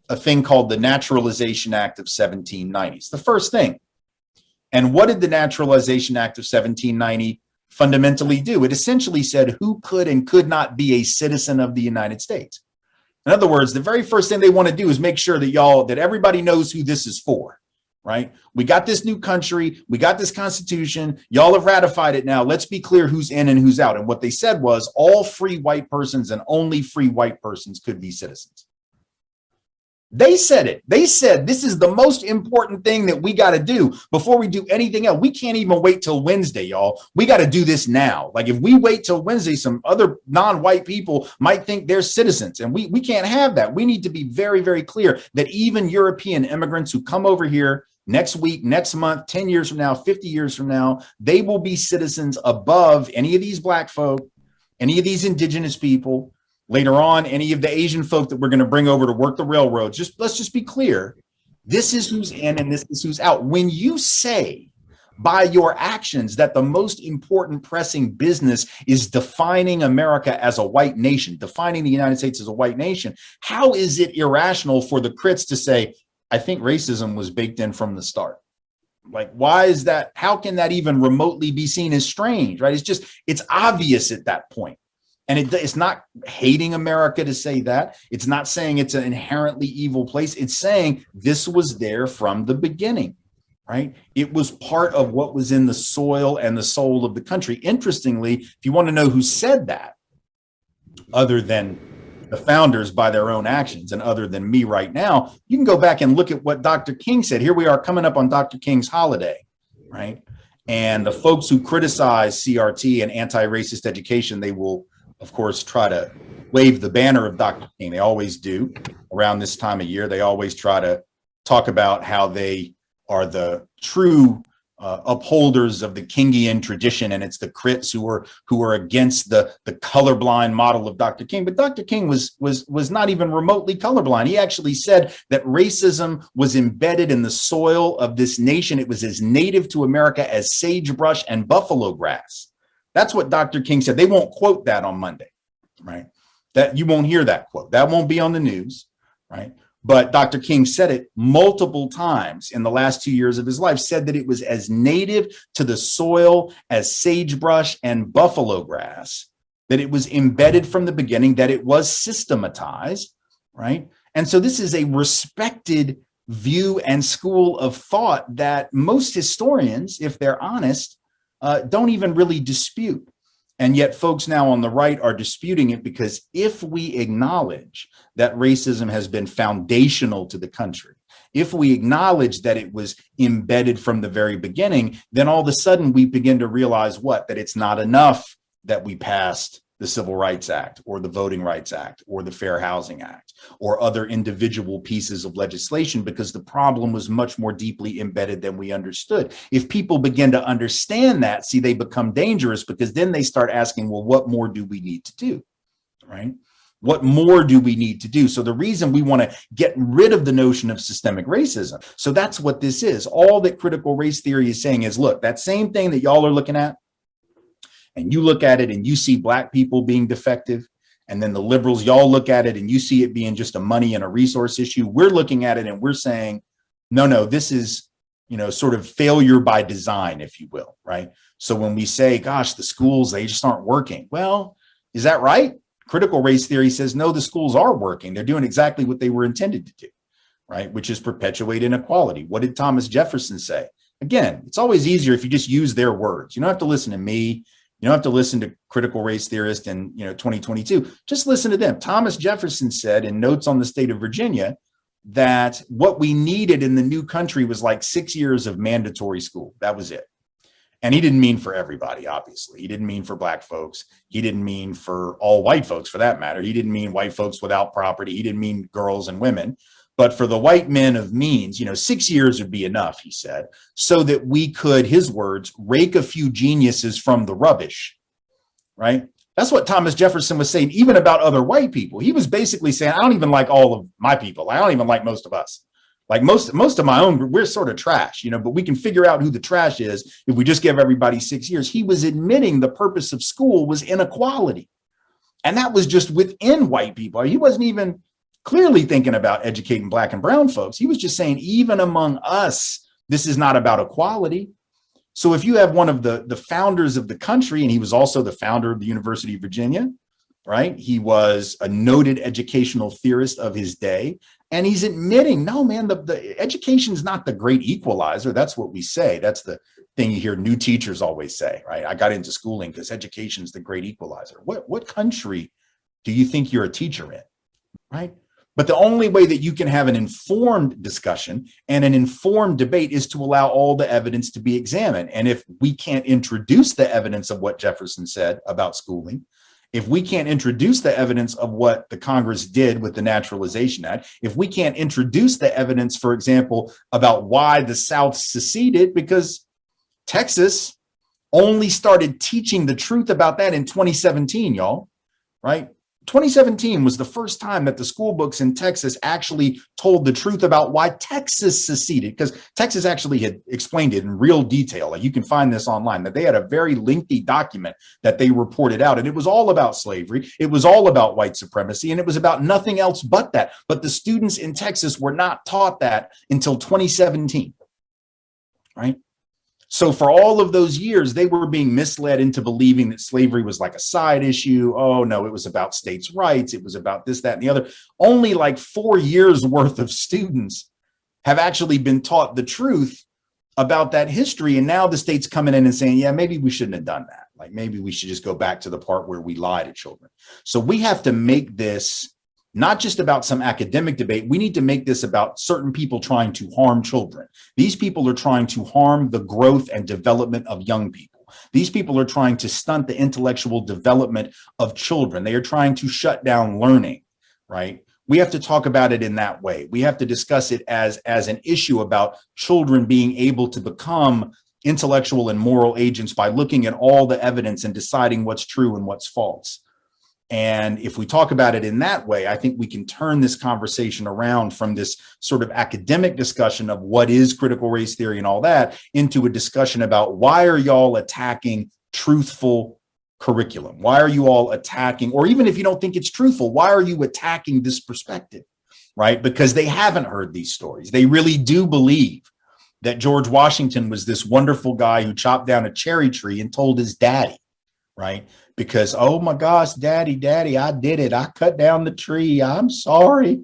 a thing called the Naturalization Act of 1790. It's the first thing. And what did the Naturalization Act of 1790 fundamentally do? It essentially said who could and could not be a citizen of the United States. In other words, the very first thing they want to do is make sure that everybody knows who this is for. Right? We got this new country. We got this Constitution. Y'all have ratified it now. Let's be clear who's in and who's out. And what they said was all free white persons and only free white persons could be citizens. They said it. They said this is the most important thing that we got to do before we do anything else. We can't even wait till Wednesday, y'all. We got to do this now. Like if we wait till Wednesday, some other non-white people might think they're citizens, and we can't have that. We need to be very, very clear that even European immigrants who come over here next week, next month, 10 years from now, 50 years from now, they will be citizens above any of these black folk, any of these indigenous people, later on, any of the Asian folk that we're going to bring over to work the railroads. Let's just be clear. This is who's in and this is who's out. When you say by your actions that the most important pressing business is defining America as a white nation, defining the United States as a white nation, how is it irrational for the crits to say, I think racism was baked in from the start? Like, why is that? How can that even remotely be seen as strange, right? It's obvious at that point. And it's not hating America to say that. It's not saying it's an inherently evil place. It's saying this was there from the beginning. right? It was part of what was in the soil and the soul of the country. Interestingly, if you want to know who said that, other than the founders by their own actions and other than me right now, you can go back and look at what Dr. King said. Here we are coming up on Dr. King's holiday, right? And the folks who criticize CRT and anti-racist education, they will, of course, try to wave the banner of Dr. King. They always do around this time of year. They always try to talk about how they are the true upholders of the Kingian tradition, and it's the crits who are against the colorblind model of Dr. King. But Dr. King was not even remotely colorblind. He actually said that racism was embedded in the soil of this nation. It was as native to America as sagebrush and buffalo grass. That's what Dr. King said. They won't quote that on Monday, right? That you won't hear that quote. That won't be on the news, right? But Dr. King said it multiple times in the last 2 years of his life, said that it was as native to the soil as sagebrush and buffalo grass, that it was embedded from the beginning, that it was systematized, right? And so this is a respected view and school of thought that most historians, if they're honest, don't even really dispute. And yet folks now on the right are disputing it, because if we acknowledge that racism has been foundational to the country, if we acknowledge that it was embedded from the very beginning, then all of a sudden we begin to realize that it's not enough that we passed the Civil Rights Act or the Voting Rights Act or the Fair Housing Act or other individual pieces of legislation, because the problem was much more deeply embedded than we understood. If people begin to understand that, see, they become dangerous, because then they start asking, well, what more do we need to do, right? What more do we need to do? So the reason we want to get rid of the notion of systemic racism. So that's what this is. All that critical race theory is saying is, look, that same thing that y'all are looking at, and you look at it and you see Black people being defective, and then the liberals, y'all look at it and you see it being just a money and a resource issue. We're looking at it and we're saying, no, this is, sort of failure by design, if you will, right? So when we say, gosh, the schools, they just aren't working. Well, is that right? Critical race theory says, no, the schools are working. They're doing exactly what they were intended to do, right? Which is perpetuate inequality. What did Thomas Jefferson say? Again, it's always easier if you just use their words. You don't have to listen to me. You don't have to listen to critical race theorists in 2022. Just listen to them. Thomas Jefferson said in Notes on the State of Virginia that what we needed in the new country was like 6 years of mandatory school. That was it. And he didn't mean for everybody, obviously. He didn't mean for Black folks. He didn't mean for all white folks, for that matter. He didn't mean white folks without property. He didn't mean girls and women. But for the white men of means, 6 years would be enough, he said, so that we could, his words, rake a few geniuses from the rubbish, right? That's what Thomas Jefferson was saying, even about other white people. He was basically saying, I don't even like all of my people. I don't even like most of us. Like most of my own group, we're sort of trash, but we can figure out who the trash is if we just give everybody 6 years. He was admitting the purpose of school was inequality. And that was just within white people. He wasn't even clearly thinking about educating Black and brown folks. He was just saying, even among us, this is not about equality. So if you have one of the founders of the country, and he was also the founder of the University of Virginia, right? He was a noted educational theorist of his day. And he's admitting, no, man, the education is not the great equalizer. That's what we say. That's the thing you hear new teachers always say, right? I got into schooling because education is the great equalizer. What country do you think you're a teacher in, right? But the only way that you can have an informed discussion and an informed debate is to allow all the evidence to be examined. And if we can't introduce the evidence of what Jefferson said about schooling, if we can't introduce the evidence of what the Congress did with the Naturalization Act, if we can't introduce the evidence, for example, about why the South seceded, because Texas only started teaching the truth about that in 2017, y'all, right? 2017 was the first time that the school books in Texas actually told the truth about why Texas seceded, because Texas actually had explained it in real detail. Like, you can find this online, that they had a very lengthy document that they reported out, and it was all about slavery. It was all about white supremacy, and it was about nothing else but that. But the students in Texas were not taught that until 2017, right? So for all of those years, they were being misled into believing that slavery was like a side issue. Oh, no, it was about states' rights. It was about this, that, and the other. Only like 4 years worth of students have actually been taught the truth about that history. And now the state's coming in and saying, yeah, maybe we shouldn't have done that. Like maybe we should just go back to the part where we lie to children. So we have to make this not just about some academic debate. We need to make this about certain people trying to harm children. These people are trying to harm the growth and development of young people. These people are trying to stunt the intellectual development of children. They are trying to shut down learning, right? We have to talk about it in that way. We have to discuss it as an issue about children being able to become intellectual and moral agents by looking at all the evidence and deciding what's true and what's false. And if we talk about it in that way, I think we can turn this conversation around from this sort of academic discussion of what is critical race theory and all that into a discussion about why are y'all attacking truthful curriculum? Why are you all attacking, or even if you don't think it's truthful, why are you attacking this perspective, right? Because they haven't heard these stories. They really do believe that George Washington was this wonderful guy who chopped down a cherry tree and told his daddy, right? Because, oh my gosh, daddy, I did it. I cut down the tree. I'm sorry.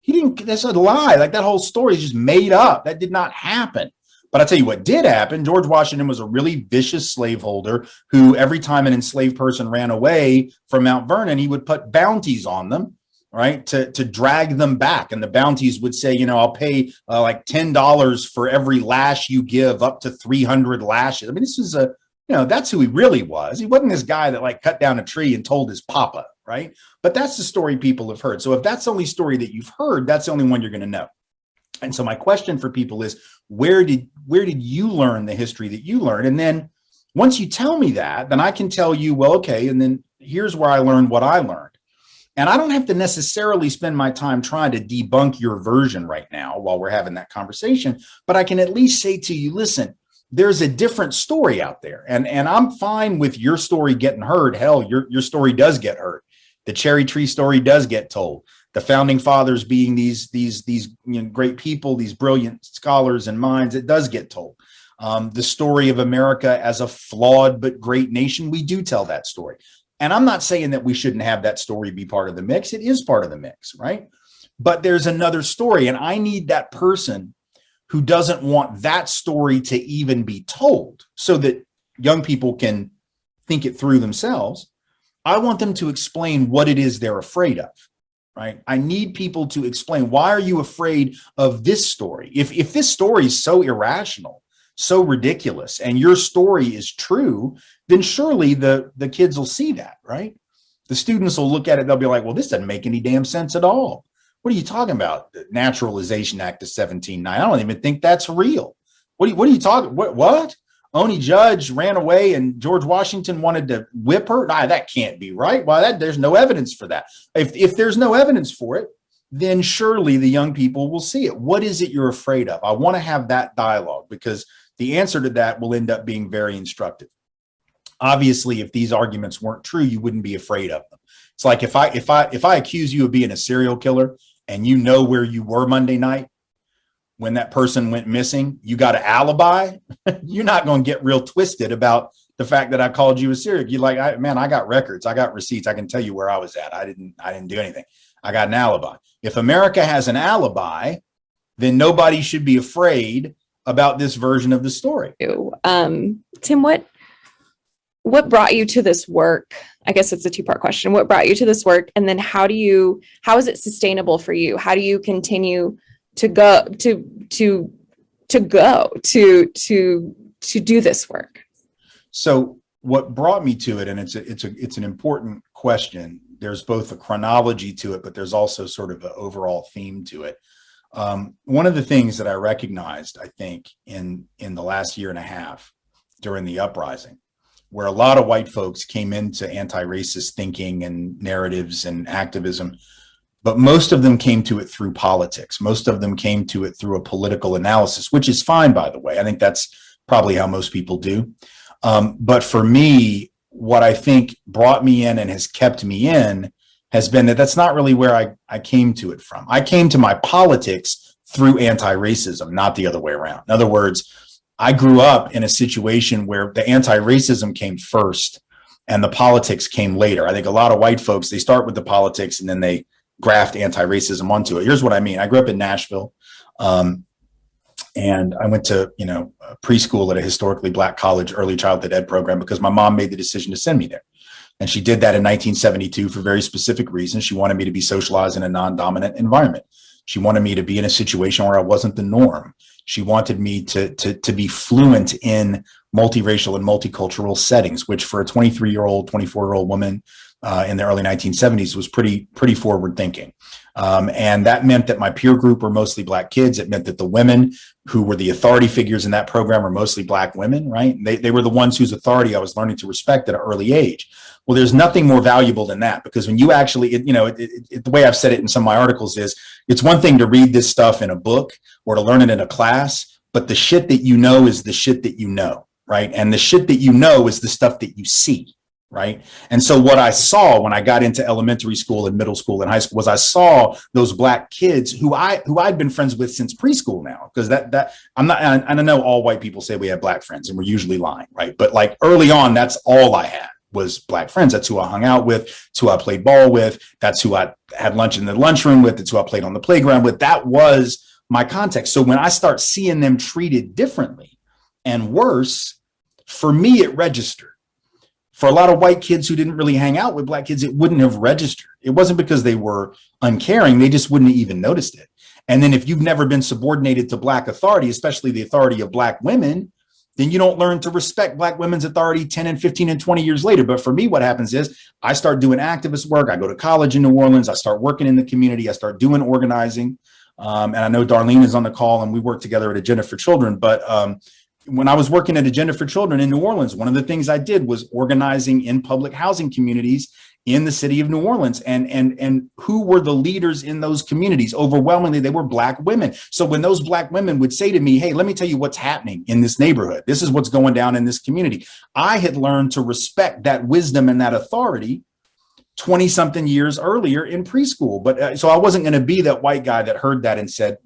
He didn't, that's a lie. Like that whole story is just made up. That did not happen. But I'll tell you what did happen. George Washington was a really vicious slaveholder who every time an enslaved person ran away from Mount Vernon, he would put bounties on them, right, to drag them back. And the bounties would say, you know, I'll pay like $10 for every lash you give, up to 300 lashes. I mean, this is that's who he really was. He wasn't this guy that like cut down a tree and told his papa, right? But that's the story people have heard. So if that's the only story that you've heard, that's the only one you're going to know. And so my question for people is, where did you learn the history that you learned? And then once you tell me that, then I can tell you, well, okay, and then here's where I learned what I learned. And I don't have to necessarily spend my time trying to debunk your version right now while we're having that conversation, but I can at least say to you, listen, there's a different story out there. And I'm fine with your story getting heard. Hell, your story does get heard. The cherry tree story does get told. The founding fathers being these great people, these brilliant scholars and minds, it does get told. The story of America as a flawed but great nation, we do tell that story. And I'm not saying that we shouldn't have that story be part of the mix. It is part of the mix, right? But there's another story, and I need that person who doesn't want that story to even be told so that young people can think it through themselves. I want them to explain what it is they're afraid of, right? I need people to explain, why are you afraid of this story? If this story is so irrational, so ridiculous, and your story is true, then surely the kids will see that, right? The students will look at it, they'll be like, well, this doesn't make any damn sense at all. What are you talking about? The Naturalization Act of 1790. I don't even think that's real. What are you talking? What? Only Judge ran away and George Washington wanted to whip her? Nah, that can't be right. Why? There's no evidence for that. If there's no evidence for it, then surely the young people will see it. What is it you're afraid of? I want to have that dialogue because the answer to that will end up being very instructive. Obviously, if these arguments weren't true, you wouldn't be afraid of them. It's like if I accuse you of being a serial killer and you know where you were Monday night when that person went missing, you got an alibi, you're not going to get real twisted about the fact that I called you a serial. You're like, I got records, I got receipts, I can tell you where I was at. I didn't do anything. I got an alibi. If America has an alibi, then nobody should be afraid about this version of the story. Tim, what brought you to this work? I guess it's a two-part question. What brought you to this work? And then how is it sustainable for you? How do you continue to do this work? So what brought me to it, and it's an important question. There's both a chronology to it, but there's also sort of an overall theme to it. One of the things that I recognized, I think, in the last year and a half during the uprising, where a lot of white folks came into anti-racist thinking and narratives and activism, but most of them came to it through politics. Most of them came to it through a political analysis, which is fine, by the way. I think that's probably how most people do. But for me, what I think brought me in and has kept me in has been that that's not really where I came to it from. I came to my politics through anti-racism, not the other way around. In other words, I grew up in a situation where the anti-racism came first and the politics came later. I think a lot of white folks, they start with the politics and then they graft anti-racism onto it. Here's what I mean. I grew up in Nashville. And I went to, preschool at a historically Black college early childhood ed program because my mom made the decision to send me there. And she did that in 1972 for very specific reasons. She wanted me to be socialized in a non-dominant environment. She wanted me to be in a situation where I wasn't the norm. She wanted me to be fluent in multiracial and multicultural settings, which for a 23-year-old, 24-year-old woman in the early 1970s was pretty forward thinking. And that meant that my peer group were mostly Black kids. It meant that the women who were the authority figures in that program were mostly Black women, right? They were the ones whose authority I was learning to respect at an early age. Well, there's nothing more valuable than that, because when you actually, the way I've said it in some of my articles is, it's one thing to read this stuff in a book or to learn it in a class, but the shit that you know is the shit that you know, right? And the shit that you know is the stuff that you see. Right. And so what I saw when I got into elementary school and middle school and high school was I saw those Black kids who I'd been friends with since preschool now, because I know all white people say we have Black friends and we're usually lying. Right. But like early on, that's all I had was Black friends. That's who I hung out with. That's who I played ball with. That's who I had lunch in the lunchroom with. That's who I played on the playground with. That was my context. So when I start seeing them treated differently and worse, for me, it registered. For a lot of white kids who didn't really hang out with Black kids, it wouldn't have registered. It wasn't because they were uncaring. They just wouldn't have even noticed it. And then if you've never been subordinated to Black authority, especially the authority of Black women, then you don't learn to respect Black women's authority 10 and 15 and 20 years later. But for me, what happens is I start doing activist work. I go to college in New Orleans. I start working in the community. I start doing organizing. And I know Darlene is on the call and we work together at Agenda for Children. But when I was working at Agenda for Children in New Orleans, one of the things I did was organizing in public housing communities in the city of New Orleans. And who were the leaders in those communities? Overwhelmingly, they were Black women. So when those Black women would say to me, hey, let me tell you what's happening in this neighborhood. This is what's going down in this community. I had learned to respect that wisdom and that authority 20 something years earlier in preschool. But so I wasn't going to be that white guy that heard that and said,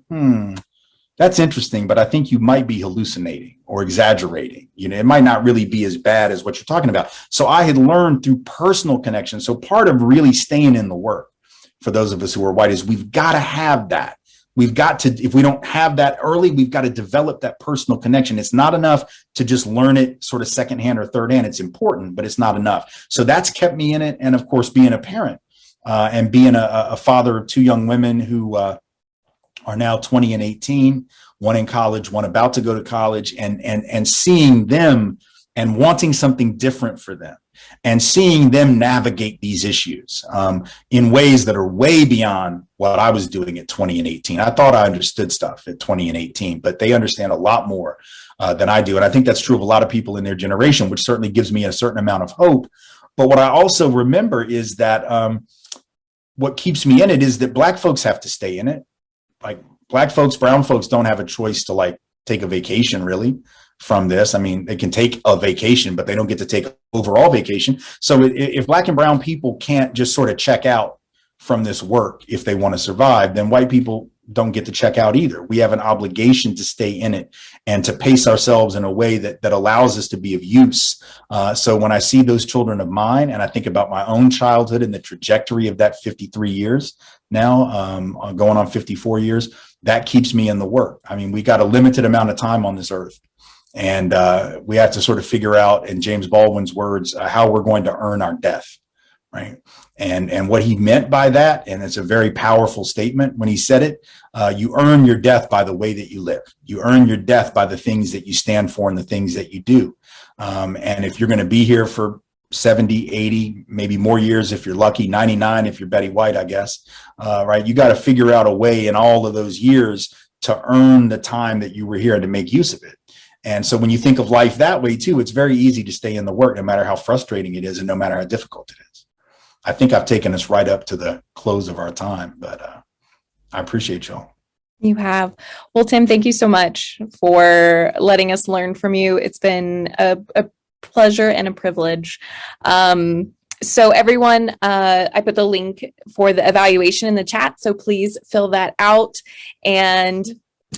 that's interesting, but I think you might be hallucinating or exaggerating. It might not really be as bad as what you're talking about. So I had learned through personal connection. So part of really staying in the work for those of us who are white is we've got to have that. We've got to, if we don't have that early, we've got to develop that personal connection. It's not enough to just learn it sort of secondhand or third hand. It's important, but it's not enough. So that's kept me in it. And of course, being a parent and being a father of two young women who are now 20 and 18, one in college, one about to go to college, and seeing them and wanting something different for them and seeing them navigate these issues in ways that are way beyond what I was doing at 20 and 18. I thought I understood stuff at 20 and 18, but they understand a lot more than I do. And I think that's true of a lot of people in their generation, which certainly gives me a certain amount of hope. But what I also remember is that what keeps me in it is that Black folks have to stay in it. Like Black folks, brown folks don't have a choice to like take a vacation really from this. I mean, they can take a vacation, but they don't get to take overall vacation. So if Black and brown people can't just sort of check out from this work if they want to survive, then white people don't get to check out either. We have an obligation to stay in it and to pace ourselves in a way that allows us to be of use. So when I see those children of mine and I think about my own childhood and the trajectory of that 53 years now, going on 54 years, that keeps me in the work. I mean, we got a limited amount of time on this earth. And we have to sort of figure out, in James Baldwin's words, how we're going to earn our death, right? And what he meant by that, and it's a very powerful statement when he said it, you earn your death by the way that you live. You earn your death by the things that you stand for and the things that you do. And if you're going to be here for 70, 80, maybe more years if you're lucky, 99 if you're Betty White, I guess, right? You got to figure out a way in all of those years to earn the time that you were here and to make use of it. And so when you think of life that way too, it's very easy to stay in the work, no matter how frustrating it is and no matter how difficult it is. I think I've taken us right up to the close of our time, but I appreciate y'all. You have. Well, Tim, thank you so much for letting us learn from you. It's been a pleasure and a privilege. So everyone, I put the link for the evaluation in the chat, so please fill that out. And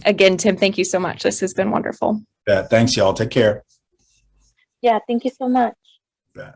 again, Tim, thank you so much. This has been wonderful. Yeah, thanks, y'all. Take care. Yeah, thank you so much. Yeah.